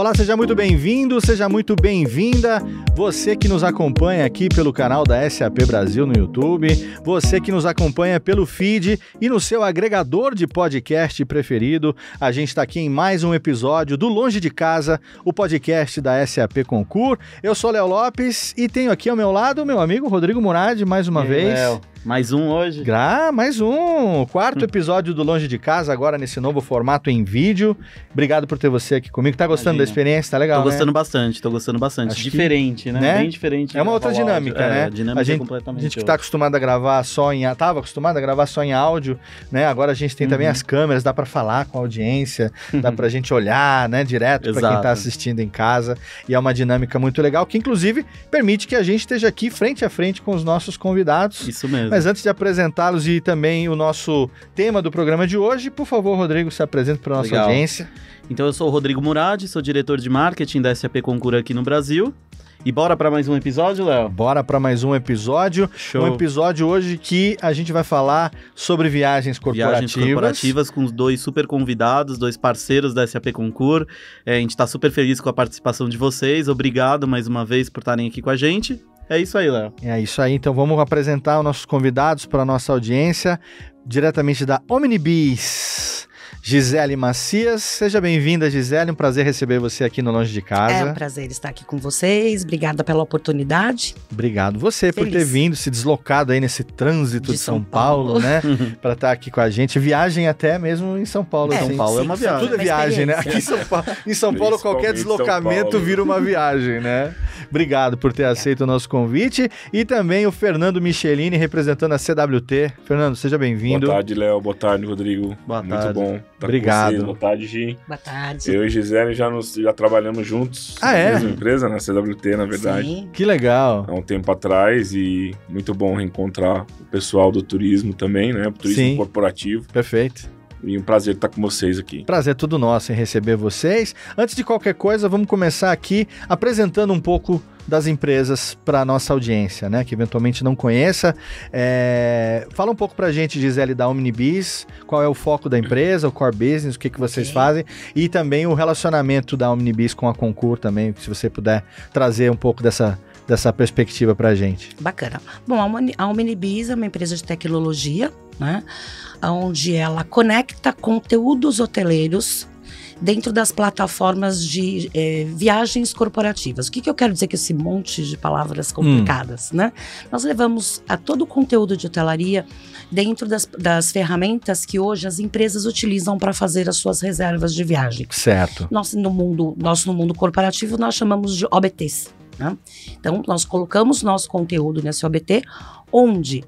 Olá, seja muito bem-vindo, seja muito bem-vinda. Você que nos acompanha aqui pelo canal da SAP Brasil no YouTube, você que nos acompanha pelo feed e no seu agregador de podcast preferido. A gente está aqui em mais um episódio do Longe de Casa, o podcast da SAP Concur. Eu sou Léo Lopes e tenho aqui ao meu lado o meu amigo Rodrigo Murad, mais uma vez. Léo. Mais um hoje. Mais um. Quarto episódio do Longe de Casa, agora nesse novo formato em vídeo. Obrigado por ter você aqui comigo. Tá gostando da experiência? Tá legal, Tô gostando bastante. Acho diferente, que, né? Bem diferente. É uma outra dinâmica, né? A dinâmica é completamente A gente que tá acostumado a gravar só em... Tava acostumado a gravar só em áudio, né? Agora a gente tem também as câmeras, dá pra falar com a audiência, dá pra gente olhar, né? Direto pra quem tá assistindo em casa. E é uma dinâmica muito legal, que inclusive permite que a gente esteja aqui frente a frente com os nossos convidados. Isso mesmo. Mas antes de apresentá-los e também o nosso tema do programa de hoje, por favor, Rodrigo, se apresente para a nossa audiência. Então, eu sou o Rodrigo Murad, sou diretor de marketing da SAP Concur aqui no Brasil. E bora para mais um episódio, Léo? Bora para mais um episódio. Show. Um episódio hoje que a gente vai falar sobre viagens corporativas. Viagens corporativas com os dois super convidados, dois parceiros da SAP Concur. A gente está super feliz com a participação de vocês. Obrigado mais uma vez por estarem aqui com a gente. É isso aí, Léo. É isso aí. Então vamos apresentar os nossos convidados para a nossa audiência, diretamente da OmniBiz. Gisele Macias, seja bem-vinda, Gisele, um prazer receber você aqui no Longe de Casa. É um prazer estar aqui com vocês, obrigada pela oportunidade. Obrigado você por ter vindo, se deslocado aí nesse trânsito de São Paulo, né, para estar aqui com a gente, viagem até mesmo em São Paulo. São Paulo é uma viagem. Tudo é viagem, né, aqui em São Paulo qualquer deslocamento vira uma viagem, né. Obrigado por ter aceito o nosso convite e também o Fernando Michelini, representando a CWT. Fernando, seja bem-vindo. Boa tarde, Léo, boa tarde, Rodrigo. Boa Muito tarde. bom. Obrigado. Boa tarde, Gi. Boa tarde. Eu e Gisele já trabalhamos juntos na mesma empresa, na CWT, na verdade. Sim. Que legal. Há um tempo atrás e muito bom reencontrar o pessoal do turismo também, né? O turismo corporativo. Perfeito. E um prazer estar com vocês aqui. Prazer todo nosso em receber vocês. Antes de qualquer coisa, vamos começar aqui apresentando um pouco das empresas para a nossa audiência, né, que eventualmente não conheça. Fala um pouco para a gente, Gisele, da OmniBiz, qual é o foco da empresa, o core business, o que vocês fazem, e também o relacionamento da OmniBiz com a Concur também, se você puder trazer um pouco dessa perspectiva para a gente. Bacana. Bom, a OmniBiz é uma empresa de tecnologia, né, onde ela conecta conteúdos hoteleiros dentro das plataformas de viagens corporativas. O que eu quero dizer com esse monte de palavras complicadas, né? Nós levamos a todo o conteúdo de hotelaria dentro das ferramentas que hoje as empresas utilizam para fazer as suas reservas de viagem. Certo. Nós no mundo corporativo, nós chamamos de OBTs. Né? Então, nós colocamos nosso conteúdo nesse OBT, onde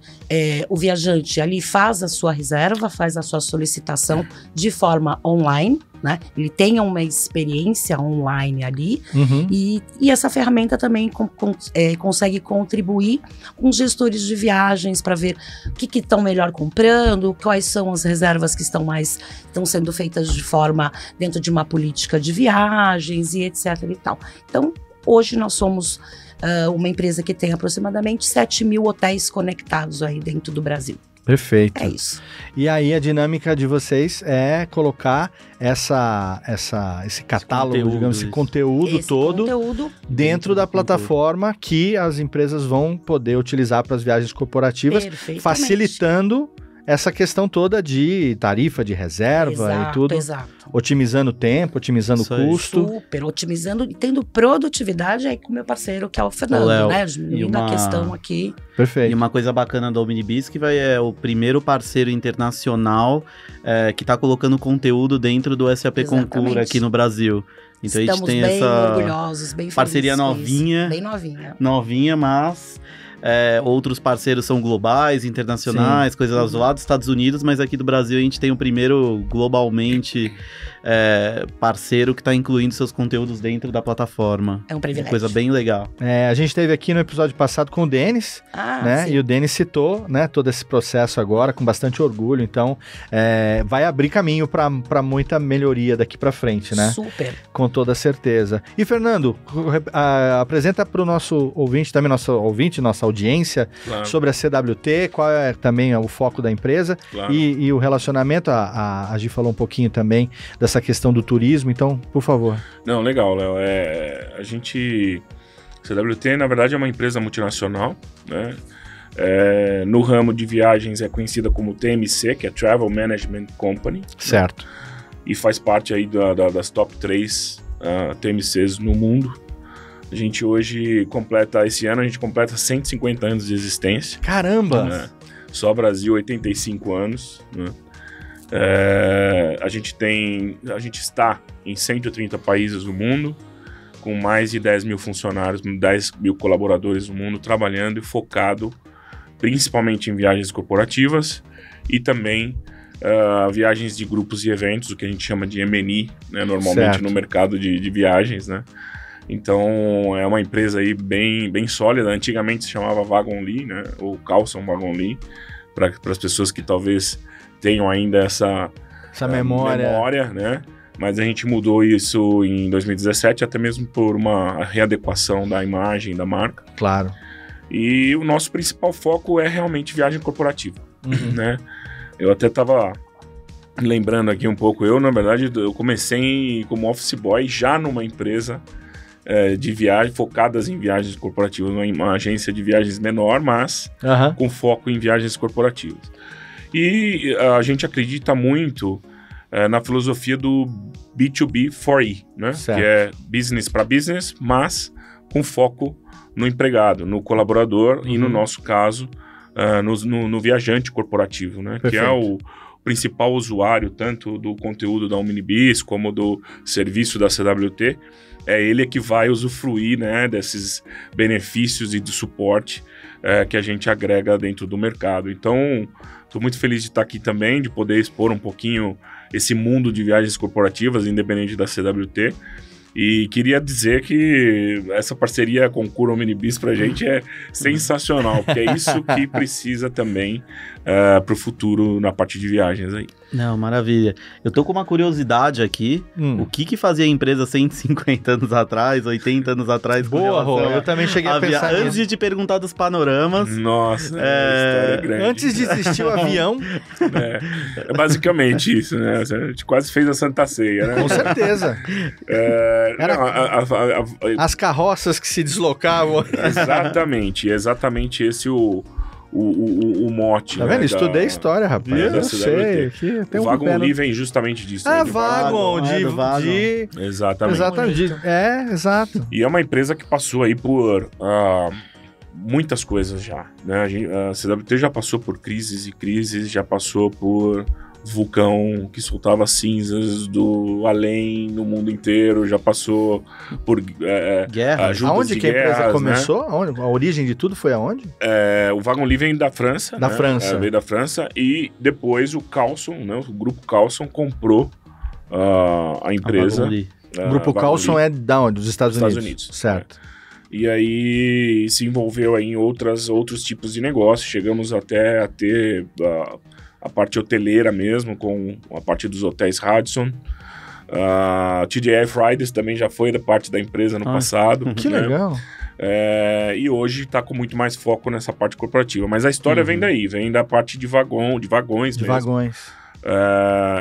o viajante ali faz a sua reserva, faz a sua solicitação de forma online, né? Ele tem uma experiência online ali, e essa ferramenta também consegue contribuir com gestores de viagens para ver o que estão melhor comprando, quais são as reservas que estão sendo feitas de forma dentro de uma política de viagens e etc e tal. Então, hoje nós somos uma empresa que tem aproximadamente 7.000 hotéis conectados aí dentro do Brasil. Perfeito. É isso. E aí a dinâmica de vocês é colocar esse catálogo, digamos, esse conteúdo todo dentro da plataforma que as empresas vão poder utilizar para as viagens corporativas, facilitando essa questão toda de tarifa de reserva e tudo. Exato. Otimizando o tempo, otimizando o custo. Super, otimizando e tendo produtividade aí com o meu parceiro, que é o Fernando, né? Diminuindo a questão aqui. Perfeito. E uma coisa bacana da OmniBiz que é o primeiro parceiro internacional que está colocando conteúdo dentro do SAP Concur aqui no Brasil. Então estamos a gente tem bem essa orgulhosos, bem parceria novinha. Bem novinha, mas outros parceiros são globais, internacionais, coisas lá dos Estados Unidos, mas aqui do Brasil a gente tem o primeiro globalmente parceiro que está incluindo seus conteúdos dentro da plataforma. É um privilégio. Uma coisa bem legal. A gente esteve aqui no episódio passado com o Denis, né? Sim. E o Denis citou, né, todo esse processo agora com bastante orgulho, então vai abrir caminho para muita melhoria daqui para frente, né? Super. Com toda certeza. E Fernando, apresenta para o nosso ouvinte, também nosso ouvinte, nossa audiência sobre a CWT, qual é também o foco da empresa e o relacionamento. A Gi falou um pouquinho também dessa questão do turismo, então, por favor. Não, legal, Léo. A gente... CWT, na verdade, é uma empresa multinacional, né? No ramo de viagens é conhecida como TMC, que é Travel Management Company. Certo. Né? E faz parte aí das top 3 TMCs no mundo. A gente hoje esse ano a gente completa 150 anos de existência. Caramba! Né? Só Brasil, 85 anos. Né? A gente está em 130 países do mundo, com mais de 10 mil funcionários, 10 mil colaboradores no mundo, trabalhando e focado principalmente em viagens corporativas e também viagens de grupos e eventos, o que a gente chama de M&E, né, normalmente no mercado de viagens, né? Então, é uma empresa aí bem sólida. Antigamente se chamava Wagon Lee, né? Ou Carlson Wagon Lee, para as pessoas que talvez tenham ainda essa memória, né? Mas a gente mudou isso em 2017, até mesmo por uma readequação da imagem da marca. Claro. E o nosso principal foco é realmente viagem corporativa, né? Eu até estava lembrando aqui um pouco, na verdade, eu comecei como office boy já numa empresa de viagem, focadas em viagens corporativas, uma agência de viagens menor, mas com foco em viagens corporativas. E a gente acredita muito na filosofia do B2B4E, né? Certo. Que é business para business, mas com foco no empregado, no colaborador e, no nosso caso, no viajante corporativo, né? Que é o principal usuário tanto do conteúdo da Omnibis como do serviço da CWT. É ele que vai usufruir, né, desses benefícios e do suporte que a gente agrega dentro do mercado. Então, estou muito feliz de estar aqui também, de poder expor um pouquinho esse mundo de viagens corporativas, independente da CWT. E queria dizer que essa parceria com o Cura Omnibis pra gente é sensacional, porque é isso que precisa também pro futuro na parte de viagens aí. Não, maravilha. Eu tô com uma curiosidade aqui. O que fazia a empresa 150 anos atrás, 80 anos atrás? Boa, Rô, eu também cheguei a pensar antes de te perguntar dos panoramas. Nossa, história grande. Antes de existir o avião. É basicamente isso, né? A gente quase fez a Santa Ceia, né? Com certeza. As carroças que se deslocavam. Exatamente esse o mote. Tá vendo? Estudei história, rapaz. Eu sei. Aqui, tem o Wagon Lee vem justamente disso. Wagon. Exatamente. Exato. E é uma empresa que passou aí por muitas coisas já, né? A CWT já passou por crises e crises, já passou por vulcão que soltava cinzas do além no mundo inteiro, já passou por guerra. Aonde que a empresa começou? Né? A origem de tudo foi aonde? O Wagon Lee vem da França. Veio da França e depois o Carlson, né, o grupo Carlson comprou a empresa. O grupo Carlson é da onde? Dos Estados Unidos. Certo. E aí se envolveu aí em outros tipos de negócios. Chegamos até a ter a parte hoteleira mesmo, com a parte dos hotéis Radisson. TGI Fridays também já foi da parte da empresa no passado. Que legal. E hoje está com muito mais foco nessa parte corporativa. Mas a história vem daí, vem da parte de vagões mesmo. Vagões.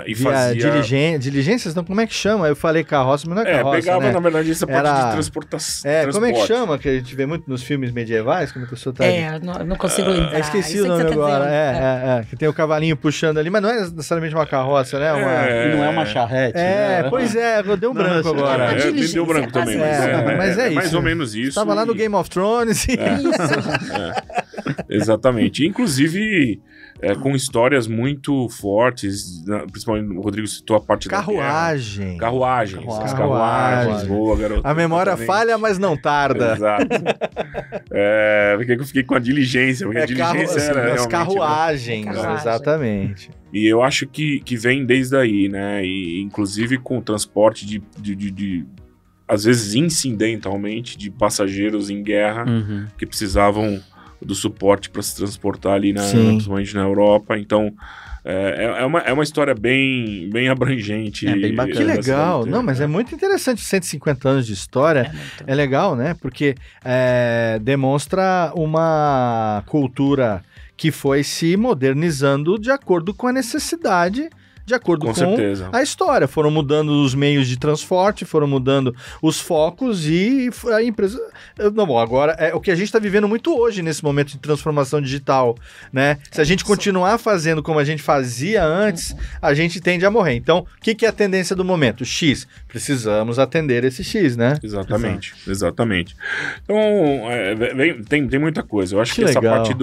E fazia... Diligências, não, como é que chama? Eu falei carroça, mas não é carroça, pegava, né? Na verdade, essa parte de transportação. Como é que chama? Que a gente vê muito nos filmes medievais, como é que o senhor tá... não consigo lembrar. Esqueci o nome agora. Que tem o cavalinho puxando ali, mas não é necessariamente uma carroça, né? Não é uma charrete. Né? Pois é, eu dei um branco agora. Me deu branco também. Mas é isso. Mais ou menos isso. Tava lá no Game of Thrones. Exatamente. Inclusive... com histórias muito fortes, principalmente o Rodrigo citou a parte da carruagens. Boa, garoto. A memória falha, mas não tarda. Exato. Porque eu fiquei com a diligência, porque a diligência era as carruagens, exatamente. E eu acho que vem desde aí, né? E inclusive com o transporte de às vezes incidentalmente, de passageiros em guerra que precisavam do suporte para se transportar ali, principalmente na Europa. Então, é uma história bem abrangente. Bem bacana. Que legal. Não, mas é muito interessante. 150 anos de história é legal, né? Porque demonstra uma cultura que foi se modernizando de acordo com a necessidade, de acordo com a história. Foram mudando os meios de transporte, foram mudando os focos e a empresa... agora é o que a gente está vivendo muito hoje nesse momento de transformação digital, né? Se a gente continuar fazendo como a gente fazia antes, a gente tende a morrer. Então, o que é a tendência do momento? X. Precisamos atender esse X, né? Exatamente. Então, tem muita coisa. Eu acho que essa parte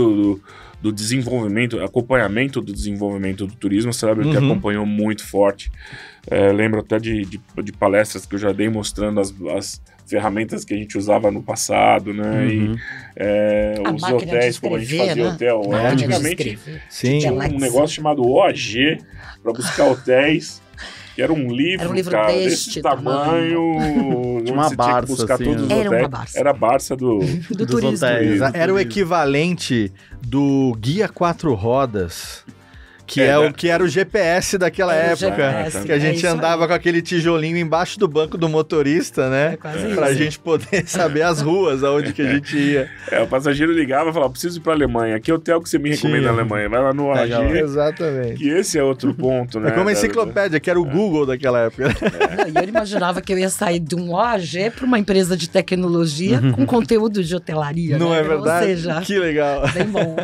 do desenvolvimento, acompanhamento do desenvolvimento do turismo, sabe, que acompanhou muito forte. Lembro até de palestras que eu já dei mostrando as ferramentas que a gente usava no passado, né? E os hotéis, como a gente fazia hotel. Antigamente tinha um negócio chamado OAG para buscar hotéis. Que era um livro cara, desse tamanho. De uma Barça, tinha que buscar todos os hotéis. Era a Barça dos hotéis. Era o equivalente do Guia 4 Rodas. Que era o GPS daquela época, que a gente andava com aquele tijolinho embaixo do banco do motorista, né? Pra gente poder saber as ruas aonde que a gente ia. O passageiro ligava e falava, preciso ir pra Alemanha. Que hotel que você me recomenda na Alemanha? Vai lá no AG. Exatamente. Que esse é outro ponto, né? É como a enciclopédia, que era o Google daquela época. E eu imaginava que eu ia sair de um OAG pra uma empresa de tecnologia com conteúdo de hotelaria. Não é verdade? Ou seja, que legal. Bem bom.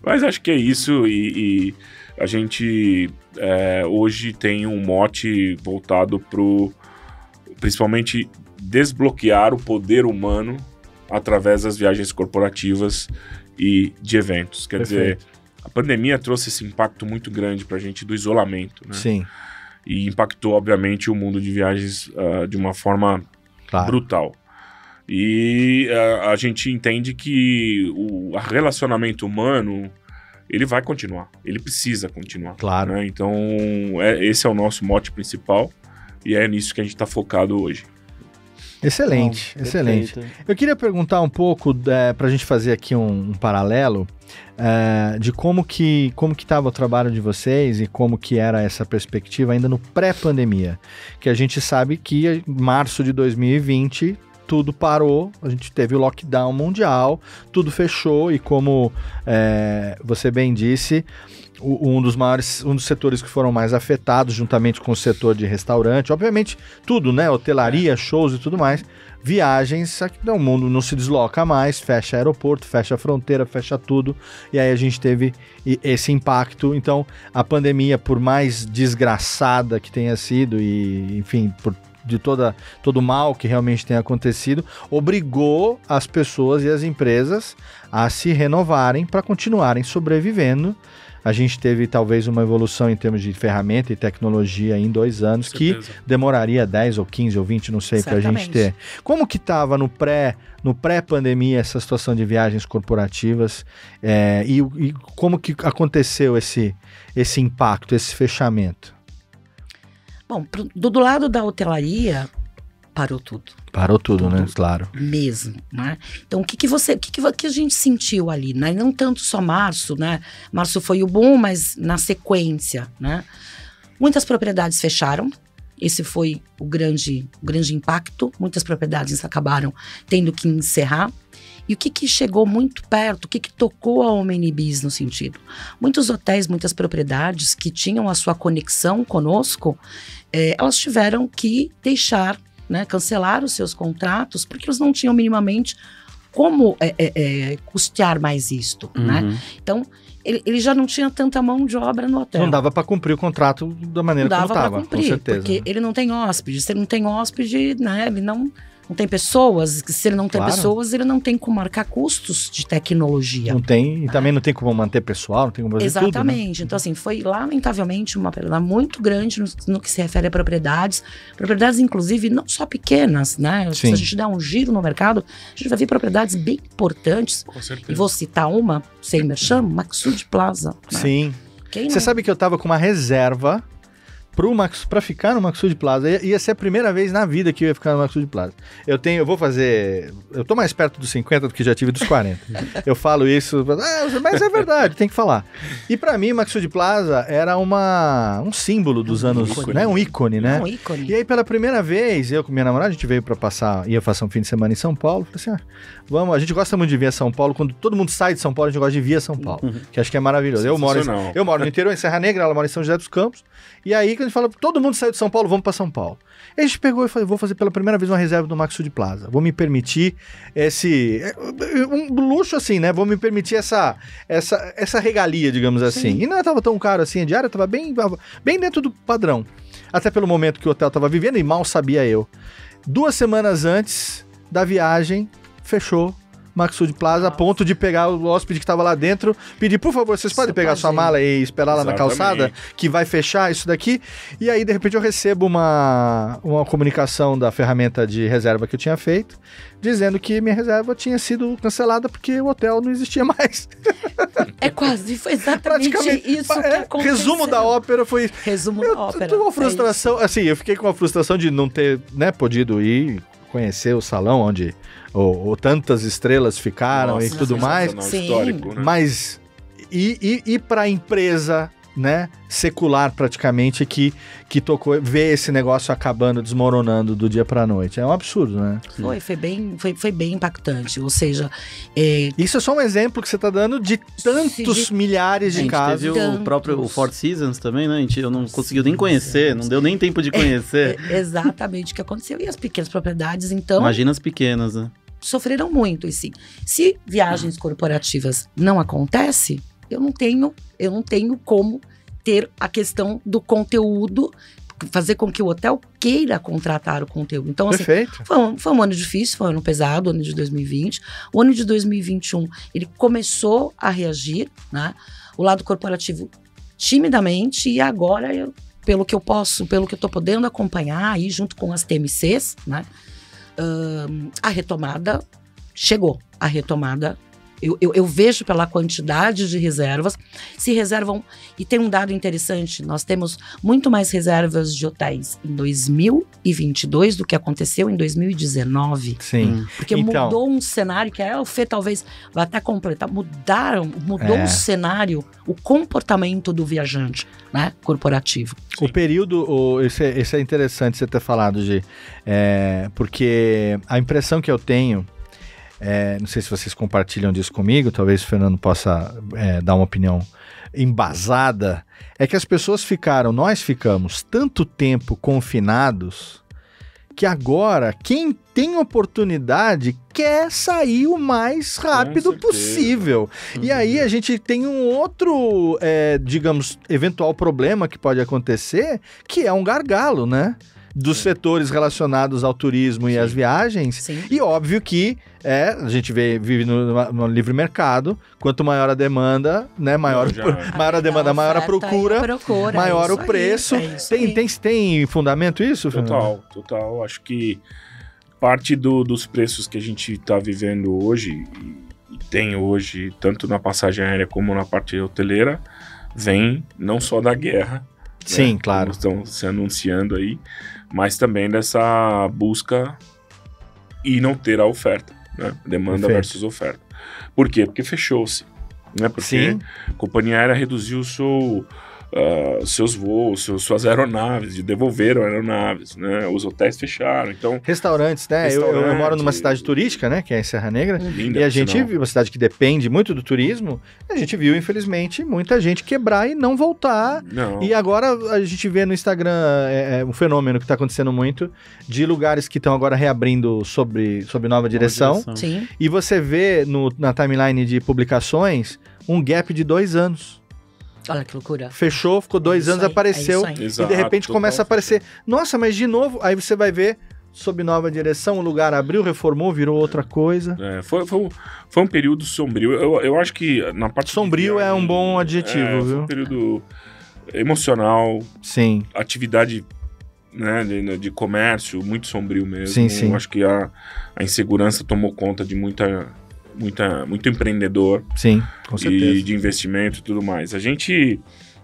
Mas acho que é isso e a gente hoje tem um mote voltado principalmente desbloquear o poder humano através das viagens corporativas e de eventos. Quer dizer, a pandemia trouxe esse impacto muito grande para a gente do isolamento, né? Sim. E impactou, obviamente, o mundo de viagens de uma forma brutal. E a gente entende que o relacionamento humano ele vai continuar, ele precisa continuar. Claro. Né? Então, esse é o nosso mote principal e é nisso que a gente está focado hoje. Excelente, excelente. Eu queria perguntar um pouco, para a gente fazer aqui um paralelo, de como que estava o trabalho de vocês e como que era essa perspectiva ainda no pré-pandemia. Que a gente sabe que em março de 2020... tudo parou, a gente teve o lockdown mundial, tudo fechou e como você bem disse, um dos setores que foram mais afetados, juntamente com o setor de restaurante, obviamente tudo, né, hotelaria, shows e tudo mais, viagens, o mundo não se desloca mais, fecha aeroporto, fecha fronteira, fecha tudo, e aí a gente teve esse impacto. Então a pandemia, por mais desgraçada que tenha sido e enfim, de todo o mal que realmente tem acontecido, obrigou as pessoas e as empresas a se renovarem para continuarem sobrevivendo. A gente teve talvez uma evolução em termos de ferramenta e tecnologia em 2 anos, que demoraria 10 ou 15 ou 20, não sei, para a gente ter. Como que estava no pré-pandemia essa situação de viagens corporativas e como que aconteceu esse impacto, esse fechamento? Bom, do lado da hotelaria, parou tudo. Parou tudo, né? Claro. Mesmo, né? Então, o que a gente sentiu ali, né? Não tanto só março, né? Março foi o boom, mas na sequência, né? Muitas propriedades fecharam. Esse foi o grande impacto. Muitas propriedades acabaram tendo que encerrar. E o que chegou muito perto, o que tocou a Omnibis no sentido? Muitos hotéis, muitas propriedades que tinham a sua conexão conosco, elas tiveram que deixar, né, cancelar os seus contratos, porque eles não tinham minimamente como custear mais isto, né? Então, ele já não tinha tanta mão de obra no hotel. Não dava para cumprir o contrato da maneira como estava, com certeza. Porque ele não tem hóspede. Se ele não tem hóspede, né, ele não tem pessoas. Se ele não tem pessoas, ele não tem como marcar custos de tecnologia. Não tem, e também não tem como manter pessoal, não tem como fazer exatamente. Tudo, né? Então, assim, foi lamentavelmente uma perda muito grande no que se refere a propriedades. Propriedades, inclusive, não só pequenas, né? Sim. Se a gente der um giro no mercado, a gente vai ver propriedades bem importantes. Com certeza. E vou citar uma, sem merchan, Maxud Plaza. Né? Sim. Você sabe que eu tava com uma reserva pra ficar no Maxud Plaza. Ia ser a primeira vez na vida que eu ia ficar no Maxud Plaza. Eu tô mais perto dos 50 do que já tive dos 40. Eu falo isso, mas é verdade, tem que falar. E pra mim, Maxud Plaza era um símbolo dos anos, ícone. né? Um ícone, né? Um ícone. E aí, pela primeira vez, eu com minha namorada, a gente veio pra ia passar um fim de semana em São Paulo. Falei assim, vamos, a gente gosta muito de vir a São Paulo. Quando todo mundo sai de São Paulo, a gente gosta de vir a São Paulo. Que acho que é maravilhoso. Eu moro no interior, em Serra Negra, ela mora em São José dos Campos. E aí, que a gente fala, todo mundo saiu de São Paulo, vamos pra São Paulo. E a gente pegou e falou, vou fazer pela primeira vez uma reserva do Maxud Plaza. Vou me permitir um luxo assim, né? Vou me permitir essa regalia, digamos assim. E não estava tão caro assim, a diária estava bem dentro do padrão. Até pelo momento que o hotel estava vivendo e mal sabia eu. 2 semanas antes da viagem, fechou Maxud Plaza, a ponto de pegar o hóspede que estava lá dentro, pedir, por favor, vocês podem pegar sua mala e esperar lá na calçada, que vai fechar isso daqui. E aí, de repente, eu recebo uma comunicação da ferramenta de reserva que eu tinha feito, dizendo que minha reserva tinha sido cancelada porque o hotel não existia mais. Foi exatamente isso que aconteceu. Resumo da ópera foi... Resumo da ópera. Eu tive uma frustração, assim, eu fiquei com uma frustração de não ter, né, podido ir conhecer o salão onde tantas estrelas ficaram. Nossa, e tudo mais. Histórico, né? Mas e para a empresa, né, secular praticamente que tocou, ver esse negócio acabando, desmoronando do dia pra noite. É um absurdo, né? Foi bem impactante. Ou seja... Isso é só um exemplo que você tá dando de tantos milhares de casos. Teve o Four Seasons também, né? Eu não consegui nem conhecer, não deu nem tempo de conhecer. Exatamente o que aconteceu. E as pequenas propriedades, então... Imagina as pequenas, né? Sofreram muito, e sim. Se viagens corporativas não acontecem, eu não tenho como ter a questão do conteúdo, fazer com que o hotel queira contratar o conteúdo. Então, assim, foi um ano difícil, foi um ano pesado, o ano de 2020. O ano de 2021, ele começou a reagir, né? O lado corporativo timidamente, e agora, pelo que eu tô podendo acompanhar aí junto com as TMCs, né? A retomada chegou. A retomada, eu vejo pela quantidade de reservas, se reservam, e tem um dado interessante, nós temos muito mais reservas de hotéis em 2022 do que aconteceu em 2019. Sim. Porque mudou um cenário, que o Fê talvez vai até completar, mudou um cenário, o comportamento do viajante, né, corporativo. O período, isso é interessante você ter falado, Gi, porque a impressão que eu tenho, não sei se vocês compartilham disso comigo, talvez o Fernando possa dar uma opinião embasada, é que as pessoas nós ficamos tanto tempo confinados que agora quem tem oportunidade quer sair o mais rápido possível. E aí a gente tem um outro, digamos, eventual problema que pode acontecer, que é um gargalo, né? Dos setores relacionados ao turismo e às viagens. Sim. E óbvio que a gente vive no livre mercado. Quanto maior a demanda, né, maior a demanda, maior a procura, maior o preço. Tem fundamento isso, Fernando? Total. Acho que parte dos preços que a gente está vivendo hoje, e tem hoje, tanto na passagem aérea como na parte hoteleira, vem não só da guerra, sim, claro, estão se anunciando aí, mas também dessa busca e não ter a oferta, né? Demanda versus oferta. Por quê? Porque fechou-se, né? Porque a companhia aérea reduziu seus voos, suas aeronaves, devolveram aeronaves, né? Os hotéis fecharam, então... Restaurantes, né? Eu moro numa cidade turística, né? Que é em Serra Negra. Linda, e a gente viu, uma cidade que depende muito do turismo, a gente viu, infelizmente, muita gente quebrar e não voltar. Não. E agora a gente vê no Instagram um fenômeno que está acontecendo muito, de lugares que estão agora reabrindo sob nova direção. Sim. E você vê na timeline de publicações um gap de 2 anos. Olha que loucura. Fechou, ficou 2 anos, apareceu, Exato, e de repente começa a aparecer. Nossa, mas de novo, aí você vai ver, sob nova direção, o lugar abriu, reformou, virou outra coisa. Foi um período sombrio. Eu acho que na parte... Sombrio é um bom adjetivo, viu? Foi um período emocional. Sim. Atividade, né, de comércio, muito sombrio mesmo. Sim. Eu acho que a insegurança tomou conta de muito empreendedor. Sim, com certeza. E de investimento e tudo mais. A gente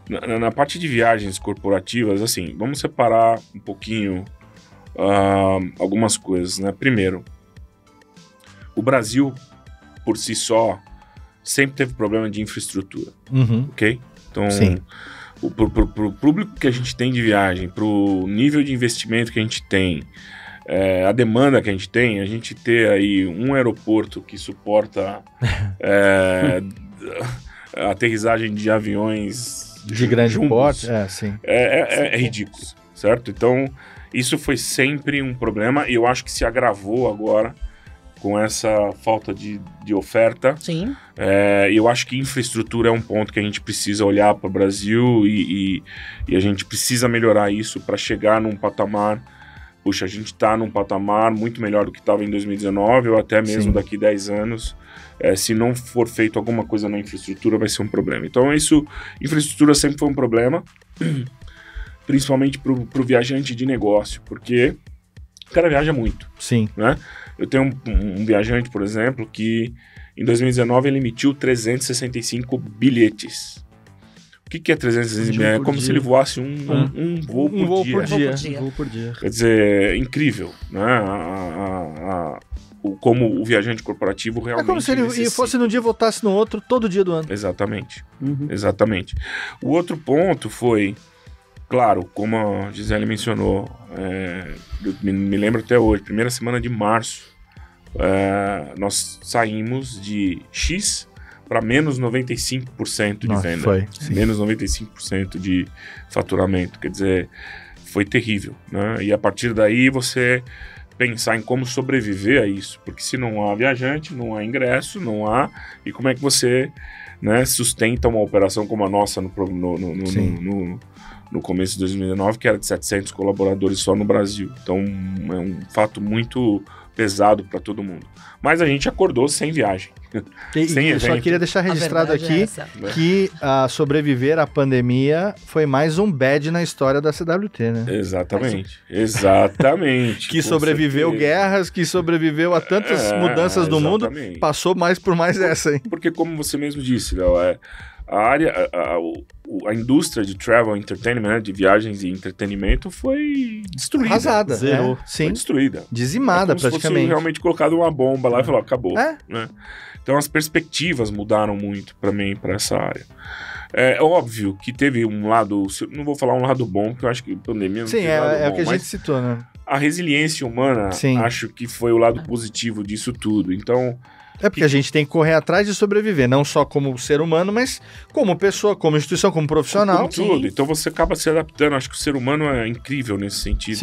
Na parte de viagens corporativas, assim, vamos separar um pouquinho algumas coisas, né? Primeiro, o Brasil, por si só, sempre teve problema de infraestrutura, ok? Então, pro público que a gente tem de viagem, pro nível de investimento que a gente tem, a demanda que a gente tem, a gente ter aí um aeroporto que suporta a aterrissagem de aviões de grande porte, é ridículo, certo? Então, isso foi sempre um problema e eu acho que se agravou agora com essa falta de oferta. Sim. Eu acho que infraestrutura é um ponto que a gente precisa olhar para o Brasil e a gente precisa melhorar isso para chegar num patamar. Puxa, a gente está num patamar muito melhor do que estava em 2019 ou até mesmo daqui 10 anos. Se não for feito alguma coisa na infraestrutura, vai ser um problema. Então, infraestrutura sempre foi um problema, principalmente para o viajante de negócio, porque o cara viaja muito. Sim. Né? Eu tenho um viajante, por exemplo, que em 2019 ele emitiu 365 bilhetes. O que é 365 bilhetes? É como se ele voasse um voo por dia. Um voo por dia. Quer dizer, incrível, né? Como o viajante corporativo realmente... É como se ele fosse num dia e voltasse no outro, todo dia do ano. Exatamente. Exatamente. O outro ponto foi, claro, como a Gisele mencionou, eu me lembro até hoje, primeira semana de março, nós saímos de X para menos 95% de venda. Foi, menos 95% de faturamento. Quer dizer, foi terrível, né? E a partir daí você pensar em como sobreviver a isso, porque se não há viajante, não há ingresso, não há... E como é que você, né, sustenta uma operação como a nossa no começo de 2019, que era de 700 colaboradores só no Brasil. Então, é um fato muito pesado para todo mundo. Mas a gente acordou sem viagem. Sem eu só queria deixar registrado aqui que sobreviver à pandemia foi mais um bad na história da CWT, né? Exatamente. Exatamente. Que sobreviveu guerras, que sobreviveu a tantas mudanças do mundo, passou por mais essa, hein? Porque como você mesmo disse, Léo, a indústria de travel entertainment, né, de viagens e entretenimento foi destruída. Arrasada. Zerou. Foi destruída. Dizimada, como praticamente. Se fosse realmente colocado uma bomba lá e falou, acabou. Né? Então as perspectivas mudaram muito para mim, para essa área. É óbvio que teve um lado, não vou falar um lado bom, porque eu acho que a pandemia não teve lado bom, o que a gente citou, né? A resiliência humana, acho que foi o lado positivo disso tudo. Então... porque a gente tem que correr atrás de sobreviver, não só como ser humano, mas como pessoa, como instituição, como profissional. Como tudo. Então você acaba se adaptando. Acho que o ser humano é incrível nesse sentido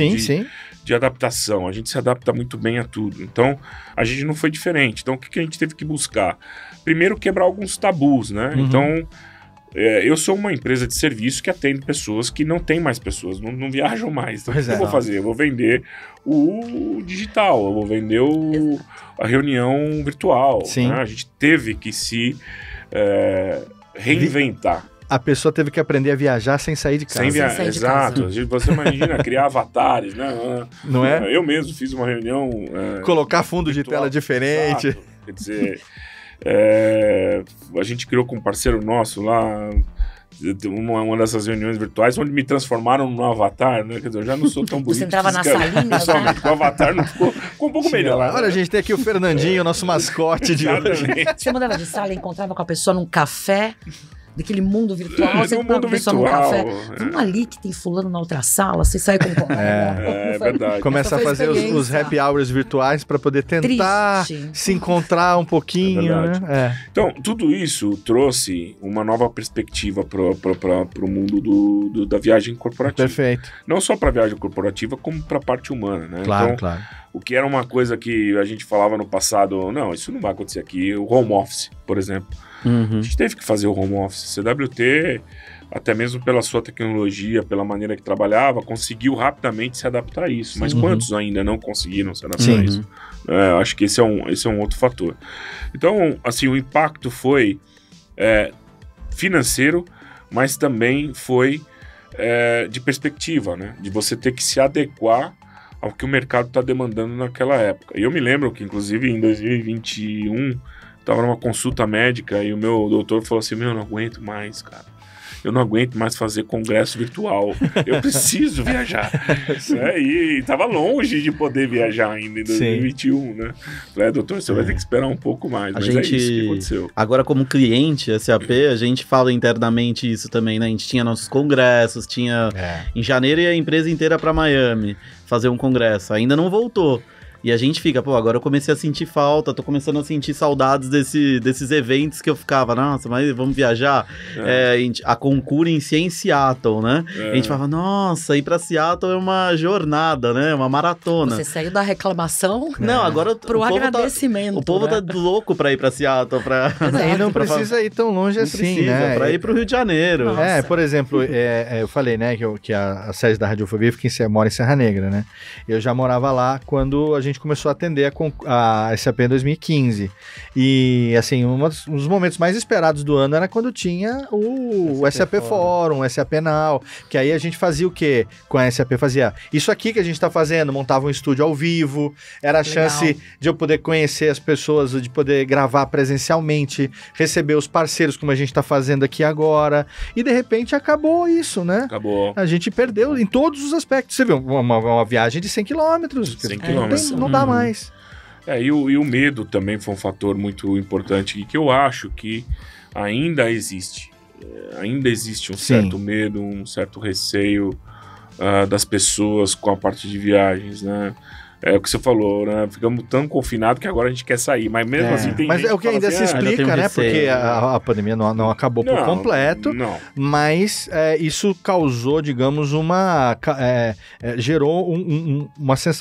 de adaptação. A gente se adapta muito bem a tudo. Então a gente não foi diferente. Então o que a gente teve que buscar? Primeiro, quebrar alguns tabus, né? Então... eu sou uma empresa de serviço que atende pessoas que não tem mais pessoas, não viajam mais. Então, o que eu vou fazer? Eu vou vender o digital, eu vou vender a reunião virtual. Né? A gente teve que se reinventar. A pessoa teve que aprender a viajar sem sair de casa. Exato. Você imagina criar avatares, né? Não é? Eu mesmo fiz uma reunião... colocar fundo virtual, de tela diferente. Exato. Quer dizer... a gente criou com um parceiro nosso lá uma dessas reuniões virtuais onde me transformaram num avatar, né? Quer dizer, eu já não sou tão bonito. Você entrava na salinha, né? O avatar não ficou um pouco melhor. Olha, a gente tem aqui o Fernandinho, nosso mascote de hoje. Você mudava de sala e encontrava com a pessoa num café, daquele mundo virtual, você encontrava com a pessoa num café. Vamos ali que tem fulano na outra sala, você sai com... É verdade. Começa a fazer os happy hours virtuais para poder tentar se encontrar um pouquinho, né? Então, tudo isso trouxe uma nova perspectiva para o mundo da viagem corporativa. Perfeito. Não só para a viagem corporativa, como para a parte humana, né? Claro, então, claro. O que era uma coisa que a gente falava no passado, não, isso não vai acontecer aqui, o home office, por exemplo. A gente teve que fazer o home office. CWT, até mesmo pela sua tecnologia, pela maneira que trabalhava, conseguiu rapidamente se adaptar a isso. Mas quantos ainda não conseguiram se adaptar a isso? Acho que esse é um outro fator. Então, assim, o impacto foi financeiro, mas também foi de perspectiva, né? De você ter que se adequar ao que o mercado está demandando naquela época. E eu me lembro que, inclusive, em 2021... estava numa consulta médica e o meu doutor falou assim, não aguento mais, cara. eu não aguento mais fazer congresso virtual, eu preciso viajar. E estava longe de poder viajar ainda em 2021, né? Falei, doutor, você vai ter que esperar um pouco mais, mas é isso que aconteceu. Agora, como cliente SAP, a gente fala internamente isso também, né? A gente tinha nossos congressos, em janeiro ia a empresa inteira para Miami fazer um congresso, ainda não voltou. E a gente fica, agora eu comecei a sentir falta, tô começando a sentir saudades desses eventos que eu ficava, nossa, mas vamos viajar. A Concur em si é em Seattle, né? A gente falava, nossa, ir pra Seattle é uma jornada, né? Uma maratona. Você saiu da reclamação não, agora pro agradecimento. O povo tá louco pra ir pra Seattle. E não precisa ir tão longe assim, né? Pra ir pro Rio de Janeiro. Nossa. Por exemplo, eu falei, né, que a sede da Radiofobia mora em Serra Negra, né? Eu já morava lá quando a gente começou a atender a SAP em 2015. E, assim, um dos momentos mais esperados do ano era quando tinha o SAP Fórum, o SAP Now, que aí a gente fazia o quê? Com a SAP fazia isso aqui que a gente tá fazendo, montava um estúdio ao vivo, era a chance de eu poder conhecer as pessoas, de poder gravar presencialmente, receber os parceiros, como a gente tá fazendo aqui agora, e de repente acabou isso, né? Acabou. A gente perdeu em todos os aspectos. Você viu, uma viagem de 100 quilômetros. 100 quilômetros. Não dá mais. E o medo também foi um fator muito importante, e que eu acho que ainda existe. Ainda existe um certo medo, um certo receio das pessoas com a parte de viagens, né? É o que você falou, né? Ficamos tão confinados que agora a gente quer sair, mas mesmo assim tem mas gente é o que ainda assim, se explica, né? Porque a pandemia não acabou por completo, mas isso causou, digamos, gerou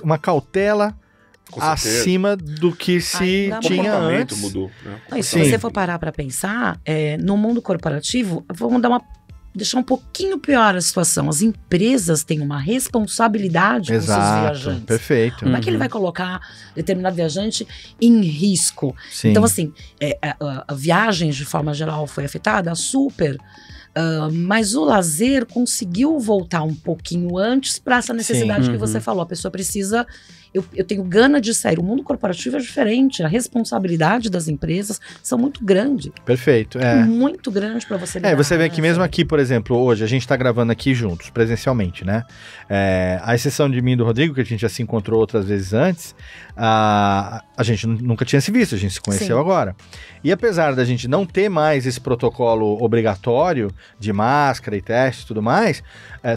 uma cautela acima do que se tinha antes. Mudou, né? Se você for parar para pensar, no mundo corporativo, vamos deixar um pouquinho pior a situação. As empresas têm uma responsabilidade com seus viajantes. Perfeito. Como é que ele vai colocar determinado viajante em risco? Sim. Então, assim, a viagem, de forma geral, foi afetada? Super. Mas o lazer conseguiu voltar um pouquinho antes para essa necessidade que você falou. A pessoa precisa... Eu tenho gana de sair. O mundo corporativo é diferente. A responsabilidade das empresas são muito grande. Perfeito. Muito grande para você lidar. Você vê que mesmo aqui, por exemplo, hoje a gente está gravando aqui juntos, presencialmente, né? A exceção de mim e do Rodrigo, que a gente já se encontrou outras vezes antes, a gente nunca tinha se visto, a gente se conheceu agora. E apesar da gente não ter mais esse protocolo obrigatório de máscara e teste e tudo mais,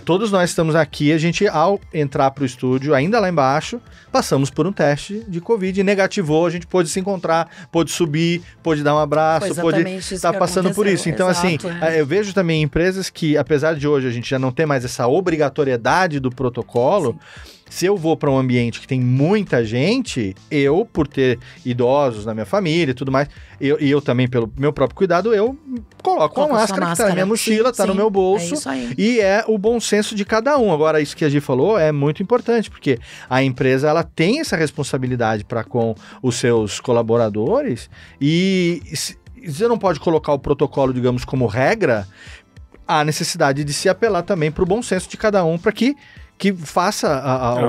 todos nós estamos aqui, a gente, ao entrar para o estúdio, ainda lá embaixo, passamos por um teste de Covid, negativou, a gente pôde se encontrar, pôde subir, pôde dar um abraço, pôde estar passando por isso. Então, assim, eu vejo também empresas que, apesar de hoje a gente já não ter mais essa obrigatoriedade do protocolo, se eu vou para um ambiente que tem muita gente, eu, por ter idosos na minha família e tudo mais, eu também, pelo meu próprio cuidado, eu coloco uma máscara que tá na minha mochila, tá no meu bolso, e é o bom senso de cada um. Agora, isso que a Gi falou é muito importante, porque a empresa, ela tem essa responsabilidade para com os seus colaboradores, e você não pode colocar o protocolo, digamos, como regra, há necessidade de se apelar também para o bom senso de cada um, para que faça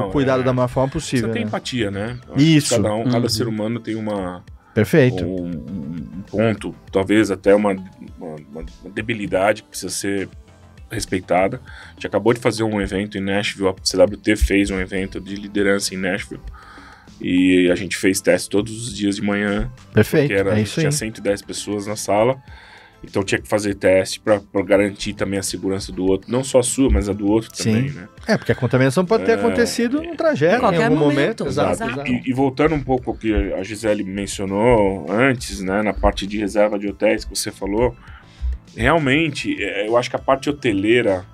o cuidado da maior forma possível. Você tem empatia, né? Isso. Cada ser humano tem uma... Perfeito. Um ponto, talvez até uma debilidade que precisa ser respeitada. A gente acabou de fazer um evento em Nashville, a CWT fez um evento de liderança em Nashville, e a gente fez teste todos os dias de manhã. Perfeito, tinha 110 pessoas na sala, então tinha que fazer teste para garantir também a segurança do outro, não só a sua, mas a do outro também, né? Porque a contaminação pode ter acontecido no trajeto, em algum momento. Exato. E voltando um pouco ao que a Gisele mencionou antes, né, na parte de reserva de hotéis que você falou, realmente, eu acho que a parte hoteleira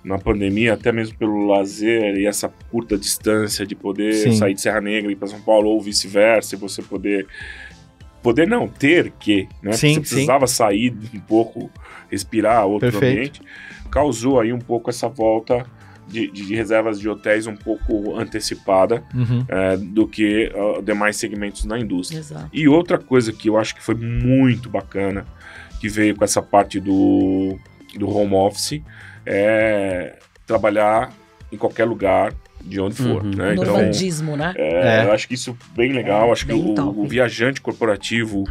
na pandemia, até mesmo pelo lazer e essa curta distância de poder sair de Serra Negra e ir para São Paulo ou vice-versa, e você poder não, ter que, né? Você precisava sair um pouco, respirar outro ambiente, causou aí um pouco essa volta de reservas de hotéis um pouco antecipada do que demais segmentos na indústria. Exato. E outra coisa que eu acho que foi muito bacana, que veio com essa parte do home office, é trabalhar em qualquer lugar, de onde for, né? No então, bandismo, né? Eu acho que isso é bem legal. Acho que o viajante corporativo,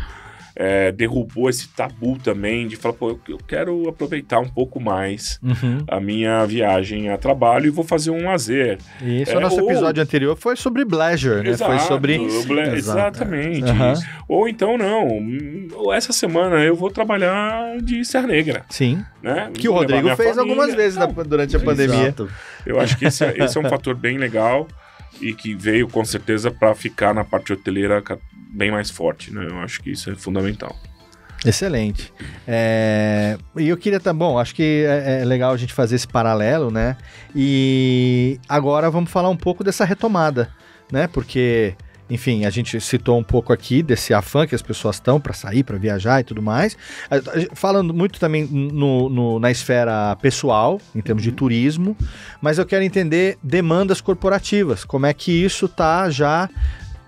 derrubou esse tabu também de falar, pô, eu quero aproveitar um pouco mais a minha viagem a trabalho e vou fazer um lazer. Isso, o nosso episódio anterior foi sobre pleasure, né? Exato, Foi sobre... Exatamente. Ou então, não, essa semana eu vou trabalhar de Serra Negra. Sim. Né? Que o Rodrigo fez algumas vezes durante a pandemia. Exato. Eu acho que esse é um fator bem legal e que veio com certeza para ficar na parte hoteleira bem mais forte, né? Eu acho que isso é fundamental. Excelente. E eu queria bom, acho que é legal a gente fazer esse paralelo, né? E agora vamos falar um pouco dessa retomada, né? Porque, enfim, a gente citou um pouco aqui desse afã que as pessoas estão para sair, para viajar e tudo mais. Falando muito também na esfera pessoal, em termos de turismo, mas eu quero entender demandas corporativas, como é que isso está já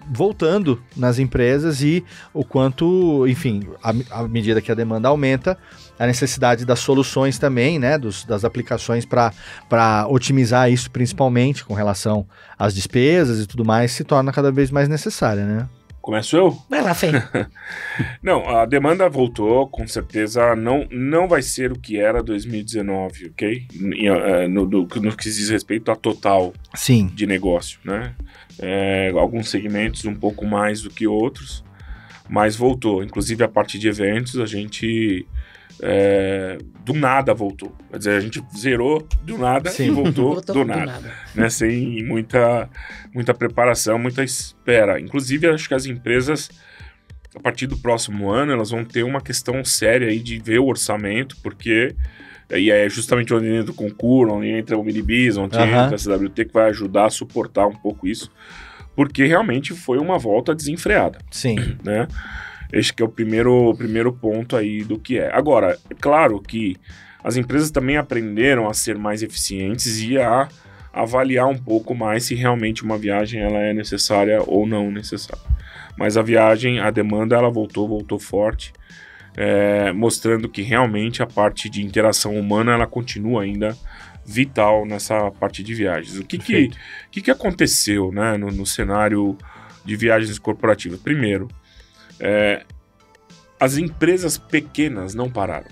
voltando nas empresas e o quanto, enfim, à medida que a demanda aumenta, a necessidade das soluções também, né, das aplicações para otimizar isso, principalmente com relação às despesas e tudo mais, se torna cada vez mais necessária, né? Começo eu? Vai lá, Fê. Não, a demanda voltou, com certeza não vai ser o que era 2019, ok? No que diz respeito a total Sim. de negócio, né? Alguns segmentos um pouco mais do que outros, mas voltou. Inclusive a parte de eventos, a gente do nada voltou. Quer dizer, a gente zerou do nada Sim. e voltou do nada. Né? Sem muita preparação, muita espera. Inclusive, acho que as empresas, a partir do próximo ano, elas vão ter uma questão séria aí de ver o orçamento, porque aí é justamente onde entra o concurso, onde entra o Minibis, onde entra a CWT, que vai ajudar a suportar um pouco isso, porque realmente foi uma volta desenfreada. Sim. Né? Esse que é o primeiro ponto aí do que é. Agora, é claro que as empresas também aprenderam a ser mais eficientes e a avaliar um pouco mais se realmente uma viagem ela é necessária ou não necessária. Mas a viagem, a demanda, ela voltou forte, mostrando que realmente a parte de interação humana ela continua ainda vital nessa parte de viagens. O que aconteceu, né, no cenário de viagens corporativas? Primeiro, as empresas pequenas não pararam,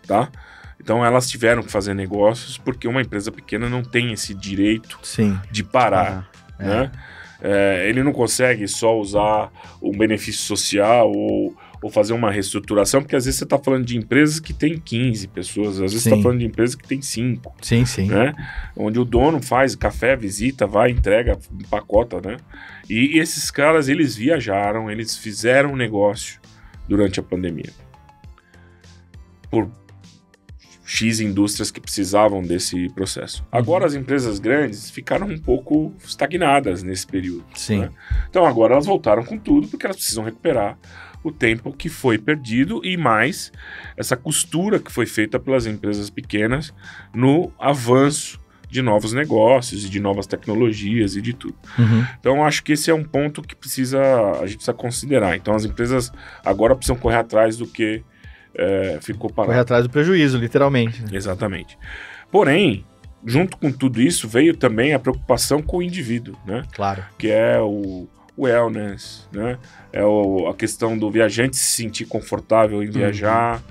tá? Então elas tiveram que fazer negócios porque uma empresa pequena não tem esse direito de parar, né? Ele não consegue só usar um benefício social ou fazer uma reestruturação, porque às vezes você está falando de empresas que tem 15 pessoas, às vezes você está falando de empresas que tem 5. Sim, sim. Né? Onde o dono faz café, visita, vai, entrega, empacota, né? E esses caras, eles viajaram, eles fizeram negócio durante a pandemia. Por X indústrias que precisavam desse processo. Agora as empresas grandes ficaram um pouco estagnadas nesse período. Sim. Né? Então agora elas voltaram com tudo, porque elas precisam recuperar o tempo que foi perdido e mais essa costura que foi feita pelas empresas pequenas no avanço de novos negócios e de novas tecnologias e de tudo. Então acho que esse é um ponto que a gente precisa considerar. Então as empresas agora precisam correr atrás do que ficou parado. Correr atrás do prejuízo, literalmente. Né? Exatamente. Porém, junto com tudo isso, veio também a preocupação com o indivíduo, né? Claro. Que é o wellness, né? A questão do viajante se sentir confortável em viajar,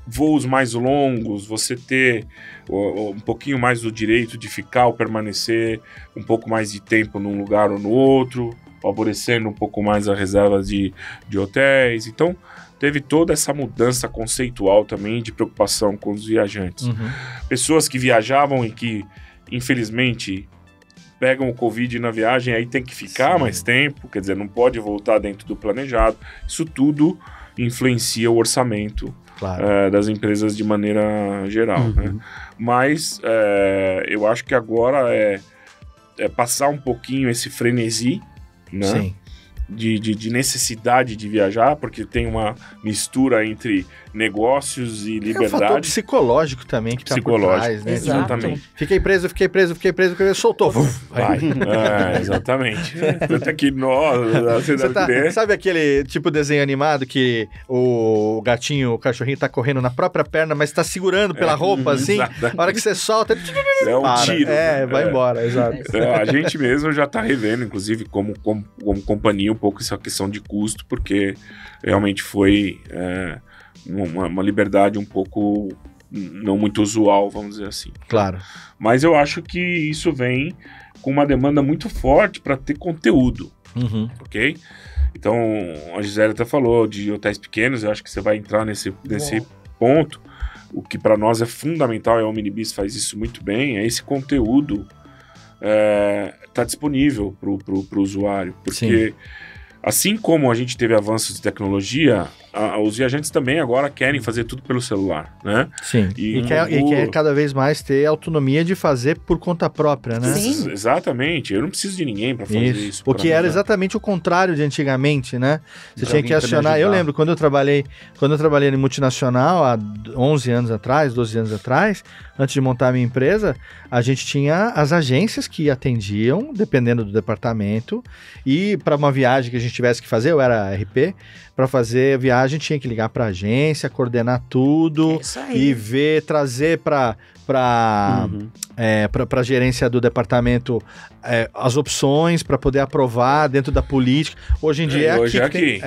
voos mais longos, você ter um pouquinho mais do direito de ficar ou permanecer um pouco mais de tempo num lugar ou no outro, favorecendo um pouco mais a reserva de hotéis. Então, teve toda essa mudança conceitual também de preocupação com os viajantes. Pessoas que viajavam e que, infelizmente, pegam o Covid na viagem, aí tem que ficar mais tempo, quer dizer, não pode voltar dentro do planejado. Isso tudo influencia o orçamento das empresas de maneira geral. Né? Mas eu acho que agora é passar um pouquinho esse frenesi, né? Sim. De necessidade de viajar, porque tem uma mistura entre negócios e liberdade. É um fator psicológico também que tá por trás, né? Exatamente. Fiquei preso, soltou. Vai. Exatamente. Tanto que nós, sabe aquele tipo desenho animado que o gatinho, o cachorrinho tá correndo na própria perna, mas tá segurando pela roupa, assim? Exatamente. A hora que você solta, é um tiro. Vai embora, exato. A gente mesmo já tá revendo, inclusive, como companhia, o pouco essa questão de custo, porque realmente foi uma liberdade um pouco não muito usual, vamos dizer assim. Claro. Mas eu acho que isso vem com uma demanda muito forte para ter conteúdo, ok? Então, a Gisele até falou de hotéis pequenos, eu acho que você vai entrar nesse ponto. O que para nós é fundamental, e a Omnibis faz isso muito bem, é esse conteúdo tá disponível para o usuário, porque assim como a gente teve avanços de tecnologia, os viajantes também agora querem fazer tudo pelo celular, né? Sim, e quer cada vez mais ter autonomia de fazer por conta própria, né? Sim. Exatamente, eu não preciso de ninguém para fazer isso. O que era exatamente o contrário de antigamente, né? Você tinha que acionar, eu lembro, quando eu trabalhei em multinacional, há 11 anos atrás, 12 anos atrás, antes de montar a minha empresa, a gente tinha as agências que atendiam, dependendo do departamento, e para uma viagem que a gente tivesse que fazer, eu era RP, para fazer a viagem tinha que ligar para a agência, coordenar tudo e ver, trazer para a gerência do departamento as opções para poder aprovar dentro da política. Hoje em dia hoje aqui.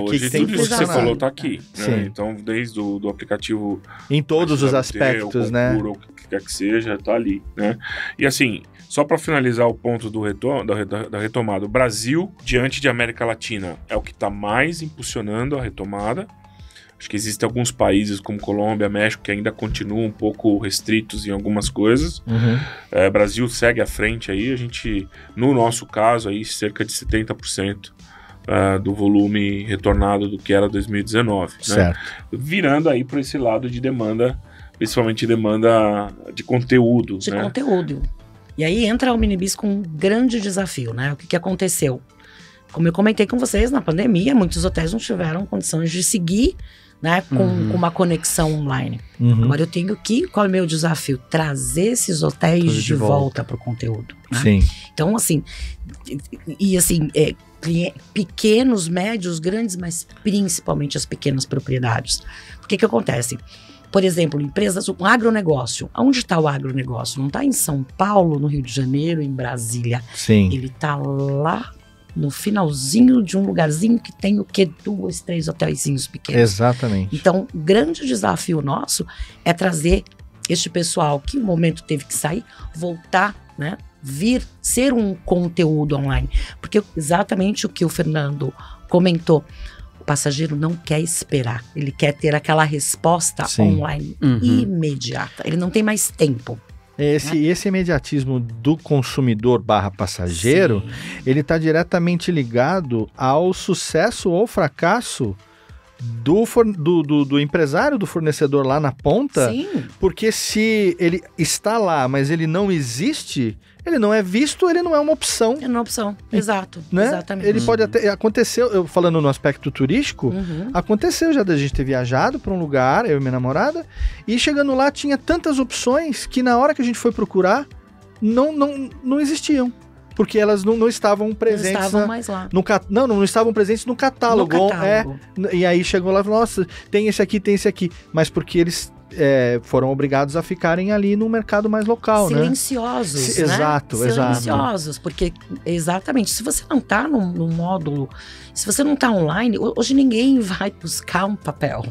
Hoje tem tudo isso que você falou está aqui. Sim. Né? Então, desde o aplicativo... Em todos os aspectos, né? Ou o que quer que seja, está ali. Né? E assim, só para finalizar o ponto da retomada, o Brasil, diante de América Latina, é o que está mais impulsionando a retomada. Acho que existem alguns países como Colômbia, México, que ainda continuam um pouco restritos em algumas coisas. Brasil segue à frente aí. A gente, no nosso caso, aí, cerca de 70% do volume retornado do que era 2019. Certo. Né? Virando aí para esse lado de demanda, principalmente demanda de conteúdo. De conteúdo. E aí entra o Omnibis com um grande desafio, né? O que aconteceu? Como eu comentei com vocês, na pandemia, muitos hotéis não tiveram condições de seguir, né, com uma conexão online. Agora eu tenho que, qual é o meu desafio? Trazer esses hotéis de volta para o conteúdo. Né? Sim. Então, assim, pequenos, médios, grandes, mas principalmente as pequenas propriedades. O que acontece? Por exemplo, empresas, um agronegócio. Onde está o agronegócio? Não está em São Paulo, no Rio de Janeiro, em Brasília. Sim. Ele está lá no finalzinho de um lugarzinho que tem o quê? 2, 3 hotelzinhos pequenos. Exatamente. Então, o grande desafio nosso é trazer este pessoal que no momento teve que sair, voltar, né? Vir ser um conteúdo online. Porque exatamente o que o Fernando comentou, o passageiro não quer esperar, ele quer ter aquela resposta online imediata, ele não tem mais tempo. Esse imediatismo do consumidor / passageiro, ele está diretamente ligado ao sucesso ou fracasso do empresário, do fornecedor lá na ponta. Sim. Porque se ele está lá, mas ele não existe, ele não é visto, ele não é uma opção. É uma opção, exato, né? Exatamente. Ele pode até... Aconteceu, eu falando no aspecto turístico, aconteceu já da gente ter viajado para um lugar, eu e minha namorada, e chegando lá tinha tantas opções que na hora que a gente foi procurar, não existiam. Porque elas não estavam presentes. Não estavam mais lá. Não estavam presentes no catálogo. E aí chegou lá e falou, nossa, tem esse aqui. Mas porque eles foram obrigados a ficarem ali no mercado mais local, silenciosos, né? né? Exato. Silenciosos, porque exatamente, se você não tá no módulo, se você não tá online, hoje ninguém vai buscar um papel.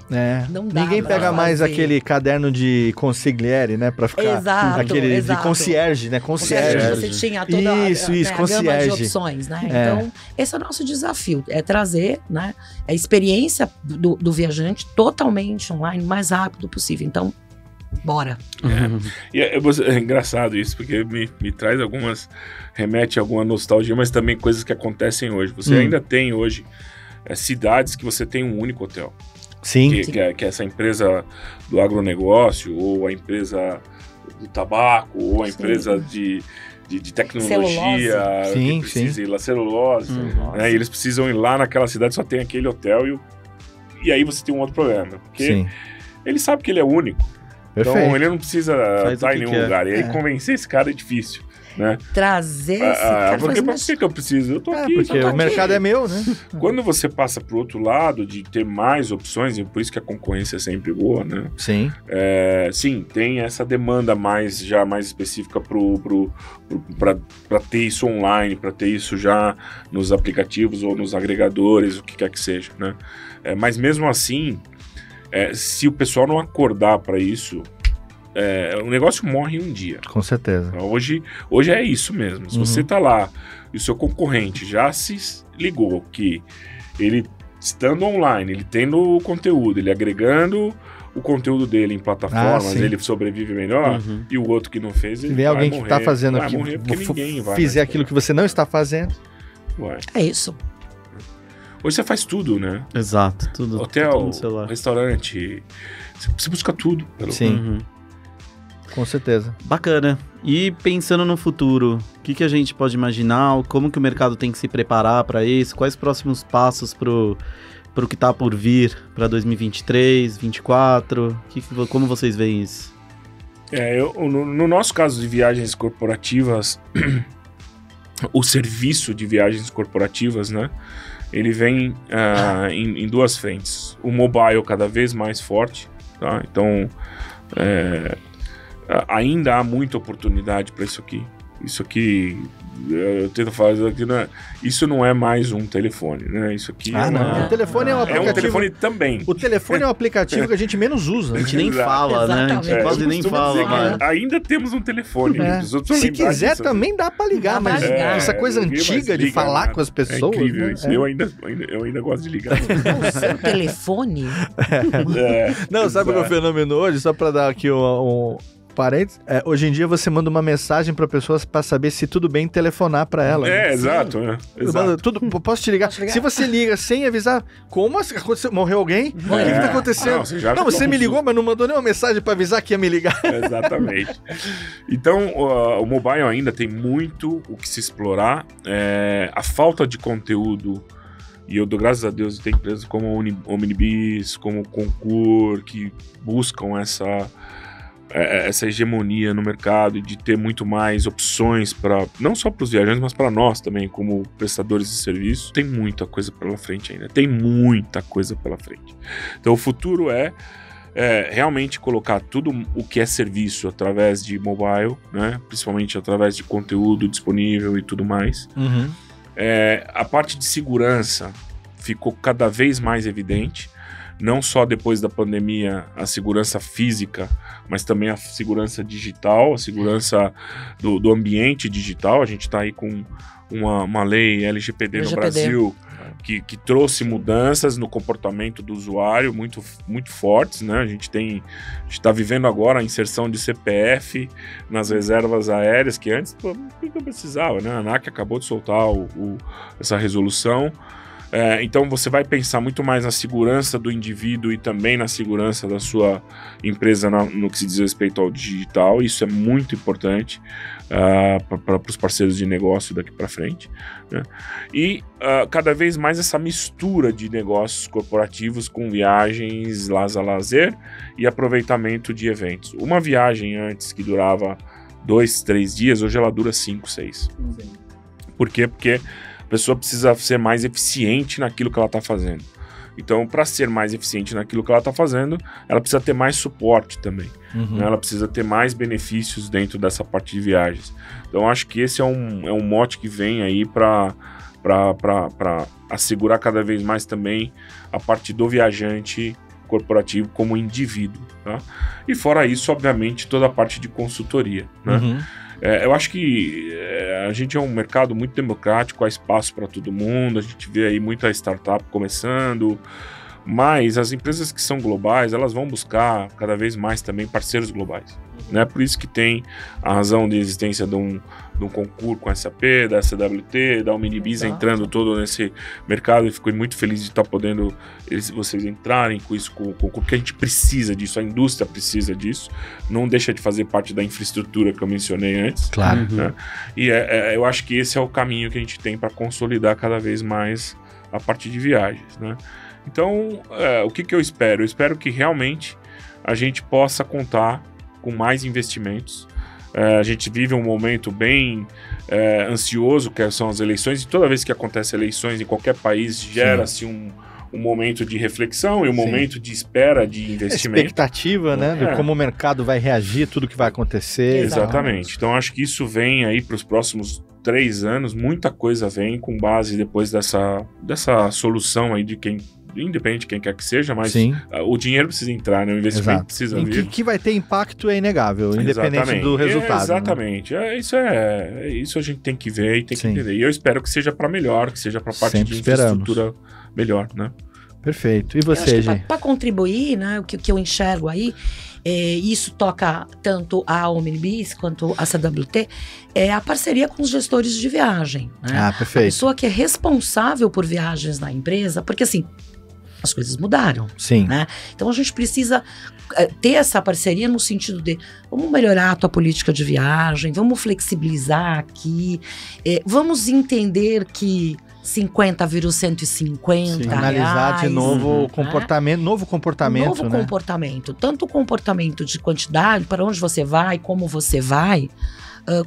Não dá. Ninguém pega mais aquele caderno de consigliere, né, pra ficar aquele de concierge, né? Concierge. Você tinha toda a gama de opções, né? Então, esse é o nosso desafio, é trazer, né, a experiência do viajante totalmente online, o mais rápido possível. Então, bora. E é engraçado isso, porque me traz remete a alguma nostalgia, mas também coisas que acontecem hoje. Você ainda tem hoje cidades que você tem um único hotel. Sim. Que é essa empresa do agronegócio, ou a empresa do tabaco, ou a empresa de tecnologia, que precisa ir lá, celulose, né? E eles precisam ir lá naquela cidade, só tem aquele hotel, e aí você tem um outro problema, porque ele sabe que ele é único. Perfeito. Então ele não precisa estar em nenhum lugar. E aí convencer esse cara é difícil. né? Trazer esse cara Porque faz por que eu preciso? Eu tô aqui. Porque o mercado é meu, né? Quando você passa pro outro lado de ter mais opções, e por isso que a concorrência é sempre boa, né? Sim. Sim, tem essa demanda mais específica para ter isso online, para ter isso já nos aplicativos ou nos agregadores, o que quer que seja, né? Mas mesmo assim, se o pessoal não acordar para isso, o negócio morre um dia. Com certeza. Então, hoje é isso mesmo. Se você tá lá e o seu concorrente já se ligou que ele estando online, ele tendo o conteúdo, ele agregando o conteúdo dele em plataformas, ele sobrevive melhor, e o outro que não fez, ele vem alguém que está fazendo vai aqui, morrer porque ninguém vai fizer aquilo que você não está fazendo. É isso. Hoje você faz tudo, né? Exato, tudo. Hotel, tudo no celular. restaurante, você busca tudo. Sim, com certeza. Bacana. E pensando no futuro, o que a gente pode imaginar? Como que o mercado tem que se preparar para isso? Quais próximos passos pro que tá por vir para 2023, 2024? Como vocês veem isso? No nosso caso de viagens corporativas, o serviço de viagens corporativas, né? Ele vem em duas frentes. O mobile cada vez mais forte, tá? Então, ainda há muita oportunidade para isso aqui. Isso aqui, eu tento falar que isso não é mais um telefone, né? Isso aqui não. O telefone é um aplicativo. É um telefone também. O telefone é o aplicativo que a gente menos usa. A gente nem fala, né? A gente quase nem fala, mas... Ainda temos um telefone. Se quiser também dá pra ligar, mas essa coisa antiga de falar com as pessoas... É incrível né? isso. Eu ainda gosto de ligar. O seu telefone? Não, sabe qual é o fenômeno hoje? Só pra dar aqui parênteses, hoje em dia você manda uma mensagem pra pessoas pra saber se tudo bem telefonar pra ela. Exato. Posso te ligar? Se você liga sem avisar, como aconteceu? Morreu alguém? O que tá acontecendo? Você me ligou, mas não mandou nenhuma mensagem pra avisar que ia me ligar. Exatamente. Então, o mobile ainda tem muito o que se explorar. A falta de conteúdo, e eu dou graças a Deus, tem empresas como a Omnibis, como o Concur, que buscam essa hegemonia no mercado de ter muito mais opções não só para os viajantes, mas para nós também, como prestadores de serviço. Tem muita coisa pela frente ainda, tem muita coisa pela frente. Então o futuro é realmente colocar tudo o que é serviço através de mobile, né? Principalmente através de conteúdo disponível e tudo mais. A parte de segurança ficou cada vez mais evidente. Não só depois da pandemia, a segurança física, mas também a segurança digital, a segurança do ambiente digital. A gente está aí com uma lei LGPD no Brasil que trouxe mudanças no comportamento do usuário muito, muito fortes, né? A gente está vivendo agora a inserção de CPF nas reservas aéreas, que antes não precisava, né? A ANAC acabou de soltar essa resolução. Então você vai pensar muito mais na segurança do indivíduo e também na segurança da sua empresa no que se diz respeito ao digital. Isso é muito importante para os parceiros de negócio daqui para frente, né? E cada vez mais essa mistura de negócios corporativos com viagens, lazer e aproveitamento de eventos. Uma viagem antes que durava 2, 3 dias, hoje ela dura 5, 6. Por quê? Porque a pessoa precisa ser mais eficiente naquilo que ela está fazendo. Então, para ser mais eficiente naquilo que ela está fazendo, ela precisa ter mais suporte também. Né? Ela precisa ter mais benefícios dentro dessa parte de viagens. Então, acho que esse é um mote que vem aí para assegurar cada vez mais também a parte do viajante corporativo como indivíduo. Tá? E fora isso, obviamente, toda a parte de consultoria, né? Eu acho que a gente é um mercado muito democrático, há espaço para todo mundo, a gente vê aí muita startup começando, mas as empresas que são globais, elas vão buscar cada vez mais também parceiros globais. Né? Por isso que tem a razão de existência de um concurso com a SAP, da CWT, da Omnibis entrando todo nesse mercado, e fico muito feliz de estar podendo vocês entrarem com isso, com o concurso, porque a gente precisa disso, a indústria precisa disso, não deixa de fazer parte da infraestrutura que eu mencionei antes. Claro. Né? E eu acho que esse é o caminho que a gente tem para consolidar cada vez mais a parte de viagens. Né? Então, o que eu espero? Eu espero que realmente a gente possa contar com mais investimentos A gente vive um momento bem ansioso, que são as eleições, e toda vez que acontece eleições em qualquer país, gera-se um momento de reflexão e um momento de espera de investimento. Expectativa, né? De como o mercado vai reagir, tudo que vai acontecer. Exatamente. Então, acho que isso vem aí para os próximos 3 anos, muita coisa vem com base depois dessa solução aí de quem, independente de quem quer que seja, mas o dinheiro precisa entrar, né? O investimento precisa vir. Que vai ter impacto é inegável, independente do resultado. Exatamente. Né? Isso a gente tem que ver e tem que entender. E eu espero que seja para melhor, que seja para parte de infraestrutura melhor, né? Perfeito. E você, Gi? Para contribuir, né, o que eu enxergo aí, isso toca tanto a Omnibus quanto a CWT, é a parceria com os gestores de viagem. Né? Perfeito. A pessoa que é responsável por viagens na empresa, porque assim, as coisas mudaram. Sim. Né? Então a gente precisa ter essa parceria no sentido de vamos melhorar a tua política de viagem, vamos flexibilizar aqui, vamos entender que 50 virou 150 reais. Analisar de novo comportamento, novo comportamento, né? Comportamento. Tanto o comportamento de quantidade, para onde você vai, como você vai,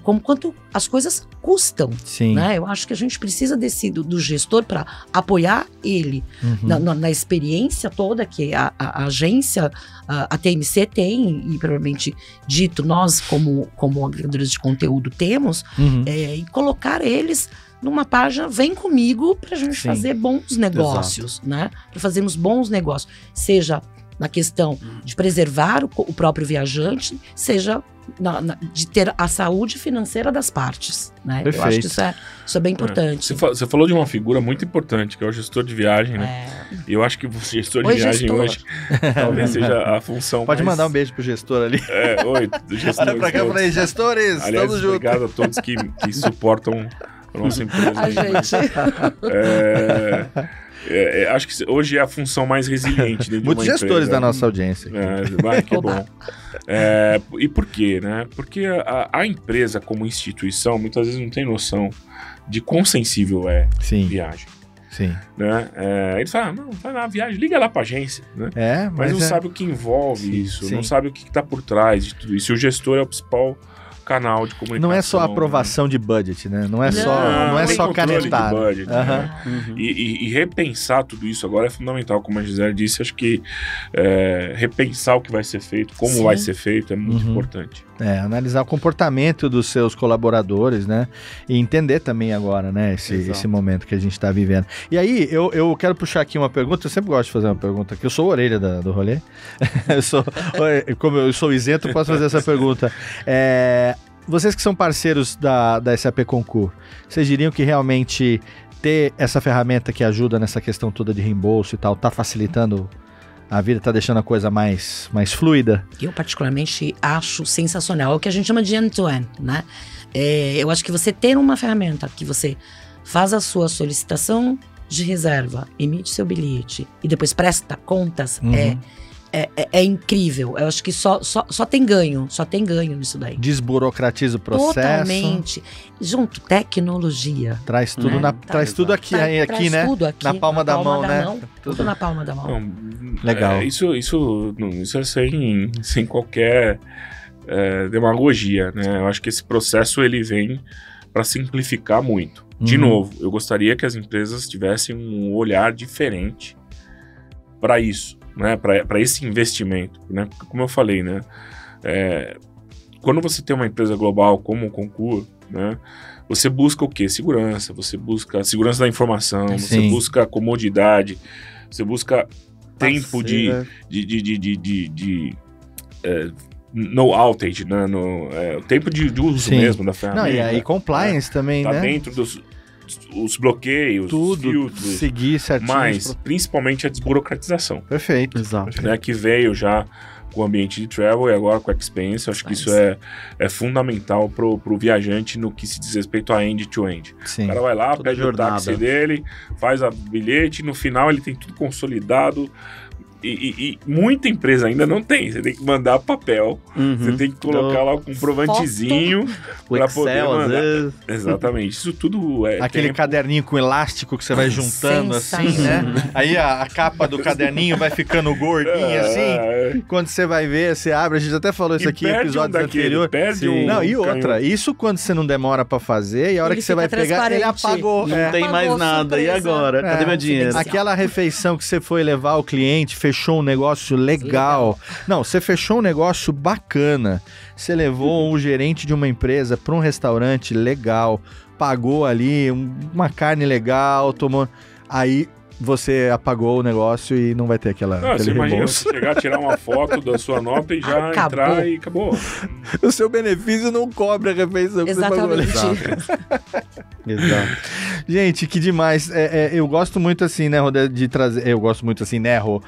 como quanto as coisas custam. Sim. Né? Eu acho que a gente precisa do gestor para apoiar ele na experiência toda que a agência, a TMC tem, e provavelmente dito nós como agregadores de conteúdo temos, e colocar eles numa página, vem comigo pra gente fazer bons negócios, né? Para fazermos bons negócios, seja na questão de preservar o próprio viajante, seja de ter a saúde financeira das partes, né? Perfeito. Eu acho que isso é bem importante. Você falou de uma figura muito importante, que é o gestor de viagem, né? E eu acho que o gestor de viagem hoje talvez seja a função Pode mandar um beijo pro gestor ali. Oi, gestor. Olha pra cá, pra aí, gestores, aliás, todos juntos. Obrigado a todos que suportam a nossa empresa. A gente. Acho que hoje é a função mais resiliente dentro Muitos de uma gestores empresa. Da nossa audiência. Que bom. E por quê, né? Porque a empresa como instituição muitas vezes não tem noção de quão sensível é viagem. Sim. Né? Ele fala, não, vai lá, viagem, liga lá pra agência. Né? Mas não sabe o que envolve isso, não sabe o que tá por trás de tudo isso. E o gestor é o principal canal de comunicação. Não é só aprovação de budget, né? Não é só canetar. Budget, né? E repensar tudo isso agora é fundamental, como a Gisele disse. Acho que repensar o que vai ser feito, como vai ser feito, é muito importante. Analisar o comportamento dos seus colaboradores, né? E entender também agora, né? Esse momento que a gente está vivendo. E aí, eu quero puxar aqui uma pergunta. Eu sempre gosto de fazer uma pergunta, que eu sou a orelha do rolê. Como eu sou isento, posso fazer essa pergunta. Vocês que são parceiros da SAP Concur, vocês diriam que realmente ter essa ferramenta que ajuda nessa questão toda de reembolso e tal, tá facilitando a vida, tá deixando a coisa mais fluida? Eu particularmente acho sensacional. É o que a gente chama de end-to-end, né? Eu acho que você ter uma ferramenta que você faz a sua solicitação de reserva, emite seu bilhete e depois presta contas, é incrível. Eu acho que só tem ganho isso daí. Desburocratiza o processo. Totalmente. Junto, tecnologia. Traz tudo, traz tudo aqui, né? Tudo aqui, na palma da mão, né? Tudo na palma da mão. Legal. Isso é sem qualquer demagogia, né? Eu acho que esse processo ele vem para simplificar muito. De novo, eu gostaria que as empresas tivessem um olhar diferente para isso. Né, para esse investimento, né? Como eu falei, né? Quando você tem uma empresa global como o Concur, né? Você busca o quê? Segurança, você busca a segurança da informação, você busca comodidade, você busca tempo de no outage, né? O tempo de uso mesmo da ferramenta. Não, e aí compliance também, né? Tá dentro os bloqueios, tudo, os filtros, seguir certinho. Mas, principalmente, a desburocratização. Perfeito. Exato. Né, que veio já com o ambiente de travel e agora com a Expense. Acho que isso é fundamental pro viajante no que se diz respeito a end-to-end. O cara vai lá, pede o táxi dele, faz a bilhete, no final ele tem tudo consolidado E muita empresa ainda não tem. Você tem que mandar papel, você tem que colocar lá um comprovantezinho para poder mandar. Às vezes. Exatamente. Isso tudo é aquele caderninho com elástico que você vai juntando assim, né? Aí a capa do caderninho vai ficando gordinha assim. Quando você vai ver, você abre. A gente até falou isso aqui em episódios anteriores. Não, e outra, isso quando você não demora para fazer, e a hora que você vai pegar, ele apagou. Não tem mais nada. E agora? Cadê meu dinheiro? Aquela refeição que você foi levar o cliente, fechou um negócio legal. Não, você fechou um negócio bacana. Você levou um gerente de uma empresa para um restaurante legal, pagou ali uma carne legal, tomou... Aí você apagou o negócio e não vai ter aquele você imagina reembolso. você chegar, tirar uma foto da sua nota e já entrar e acabou. O seu benefício não cobre a refeição que você pagou. Exato. Gente, que demais. Eu gosto muito assim, né, Rô, de trazer... Eu gosto muito assim, né, Rô?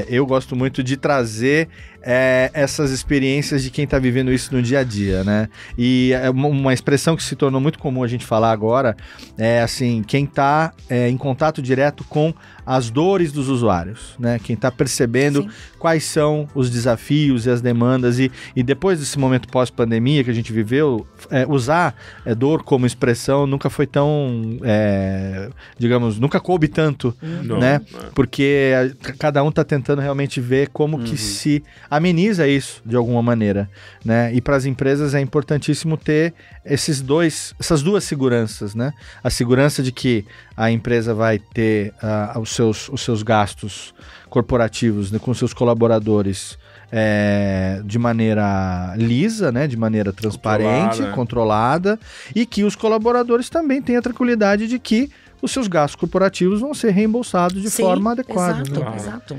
Eu gosto muito de trazer essas experiências de quem está vivendo isso no dia a dia, né? E uma expressão que se tornou muito comum a gente falar agora é assim, quem está em contato direto com as dores dos usuários, né? Quem está percebendo quais são os desafios e as demandas e depois desse momento pós-pandemia que a gente viveu, usar dor como expressão nunca foi tão, digamos, nunca coube tanto, né? Porque cada um está tentando realmente ver como que se ameniza isso de alguma maneira, né? E para as empresas é importantíssimo ter essas duas seguranças, né? A segurança de que a empresa vai ter os seus gastos corporativos, né, com seus colaboradores de maneira lisa, né, de maneira transparente, controlada, e que os colaboradores também tenham a tranquilidade de que os seus gastos corporativos vão ser reembolsados de forma adequada. Exato.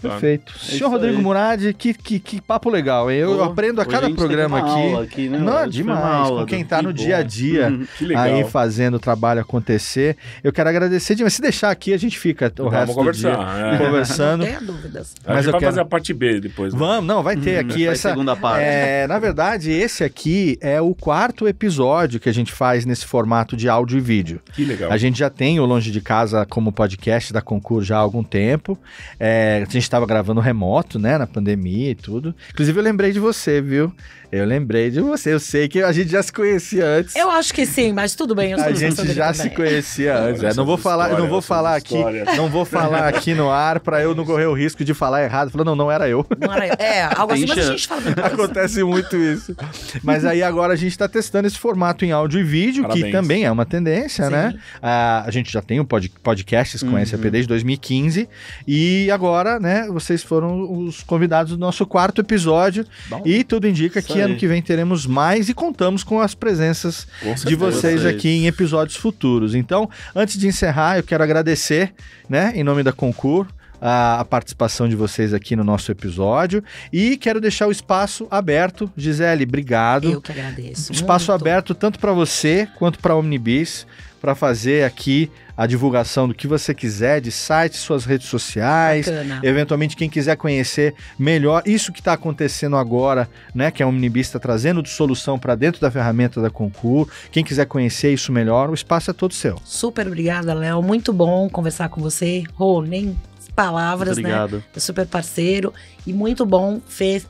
Perfeito. Senhor Rodrigo Murad, que papo legal, hein? Eu aprendo a cada programa aqui. Né? Não, demais. Com quem tá no dia a dia aí fazendo o trabalho acontecer. Eu quero agradecer demais. Se deixar aqui, a gente fica o resto do dia conversando. Não tenha dúvidas. Mas eu quero fazer a parte B depois. Né? Vamos, vai ter aqui essa segunda parte. Na verdade, esse aqui é o 4º episódio que a gente faz nesse formato de áudio e vídeo. Que legal. A gente já tem o Longe de Casa como podcast da Concur já há algum tempo. A gente estava gravando remoto, né, na pandemia e tudo. Inclusive, eu lembrei de você, viu? Eu lembrei de você. Eu sei que a gente já se conhecia antes. Eu acho que sim, mas tudo bem. A gente já se conhecia antes. Não vou falar aqui no ar para eu não correr o risco de falar errado. Falando, não era eu. Não era eu. Algo assim, mas a gente fala depois. Acontece muito isso. Mas aí agora a gente está testando esse formato em áudio e vídeo, que também é uma tendência, né? A gente já tem podcasts com SAP desde 2015 e agora, né, vocês foram os convidados do nosso 4º episódio. E tudo indica que ano que vem teremos mais e contamos com as presenças de vocês aqui em episódios futuros. Então, antes de encerrar, eu quero agradecer, né, em nome da Concur, a participação de vocês aqui no nosso episódio e quero deixar o espaço aberto. Gisele, obrigado. Eu que agradeço. Espaço aberto tanto para você quanto para a Omnibis, para fazer aqui a divulgação do que você quiser, de sites, suas redes sociais. Bacana. Eventualmente quem quiser conhecer melhor isso que está acontecendo agora, né, que a Omnibis está trazendo de solução para dentro da ferramenta da Concur. Quem quiser conhecer isso melhor, o espaço é todo seu. Super obrigada, Léo. Muito bom conversar com você. Rô, nem palavras, obrigado, né? É super parceiro e muito bom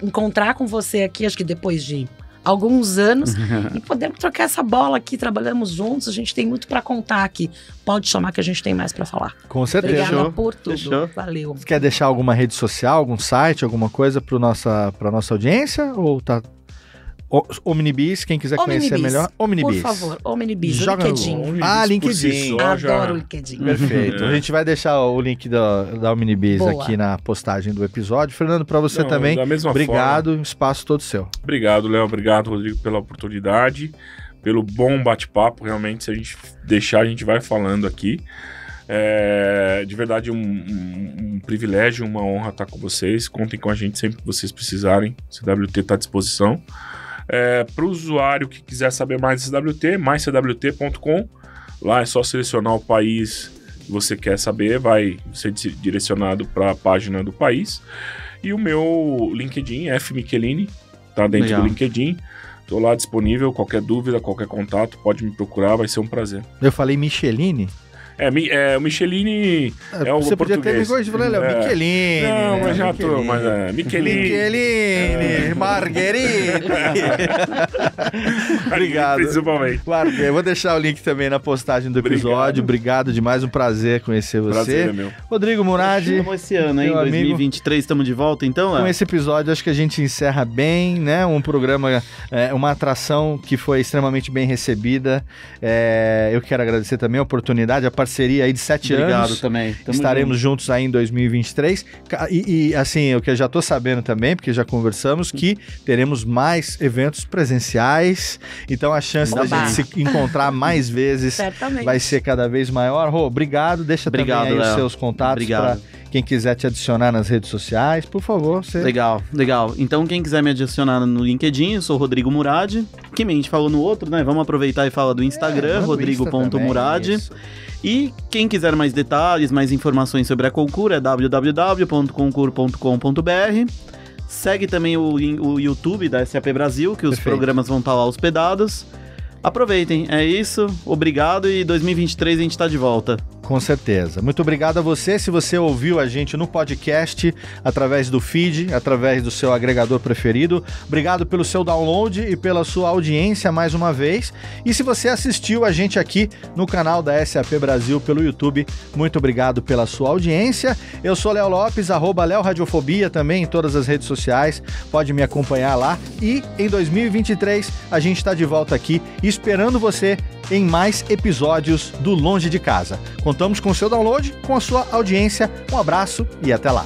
encontrar com você aqui, acho que depois de alguns anos, e podemos trocar essa bola aqui, trabalhamos juntos, a gente tem muito para contar aqui. Pode chamar que a gente tem mais para falar. Com certeza. Obrigada por tudo. Valeu. Você quer deixar alguma rede social, algum site, alguma coisa para nossa audiência? Ou tá... Omnibis, quem quiser conhecer melhor, Omnibis. Por favor, Omnibis, joga LinkedIn. LinkedIn. Adoro o LinkedIn. Perfeito. A gente vai deixar o link da Omnibis aqui na postagem do episódio. Fernando, para você também, obrigado, o espaço todo seu. Obrigado, Léo, obrigado, Rodrigo, pela oportunidade, pelo bom bate-papo. Realmente, se a gente deixar, a gente vai falando aqui. De verdade, um privilégio, uma honra estar com vocês. Contem com a gente sempre que vocês precisarem. CWT está à disposição. Para o usuário que quiser saber mais de CWT, maiscwt.com. Lá é só selecionar o país que você quer saber, vai ser direcionado para a página do país. E o meu LinkedIn, F. Michelini, tá dentro do LinkedIn. Estou lá disponível, qualquer dúvida, qualquer contato, pode me procurar, vai ser um prazer. Eu falei Michelini? O Michelini é o Você podia ter me português. corrigido, Léo. Michelini. Não, mas já Michelini. tô. Mas Michelini. Michelini. Margherita. Obrigado. Principalmente. Eu vou deixar o link também na postagem do episódio. Obrigado demais, um prazer conhecer você. Prazer é meu. Rodrigo Murad. Estamos esse ano, hein? Meu amigo. 2023, estamos de volta, então, Com esse episódio, acho que a gente encerra bem, né? Um programa, uma atração que foi extremamente bem recebida. Eu quero agradecer também a oportunidade, a parceria aí de 7 anos. Obrigado também. Estaremos juntos aí em 2023. E assim, o que eu já tô sabendo também, porque já conversamos, que teremos mais eventos presenciais. Então a chance da gente se encontrar mais vezes vai ser cada vez maior. Rô, obrigado. Deixa também aí os seus contatos para quem quiser te adicionar nas redes sociais, por favor. Legal. Então, quem quiser me adicionar no LinkedIn, eu sou Rodrigo Murad. Que a gente falou no outro, né? Vamos aproveitar e falar do Instagram, rodrigo.murad. E quem quiser mais detalhes, mais informações sobre a Concur, é www.concur.com.br. Segue também o YouTube da SAP Brasil, que os programas vão estar lá hospedados. Aproveitem, é isso. Obrigado e 2023 a gente tá de volta. Com certeza. Muito obrigado a você. Se você ouviu a gente no podcast, através do feed, através do seu agregador preferido, obrigado pelo seu download e pela sua audiência mais uma vez. E se você assistiu a gente aqui no canal da SAP Brasil pelo YouTube, muito obrigado pela sua audiência. Eu sou Léo Lopes, @Léo Radiofobia também em todas as redes sociais. Pode me acompanhar lá. E em 2023 a gente está de volta aqui esperando você em mais episódios do Longe de Casa. Contamos com o seu download, com a sua audiência. Um abraço e até lá.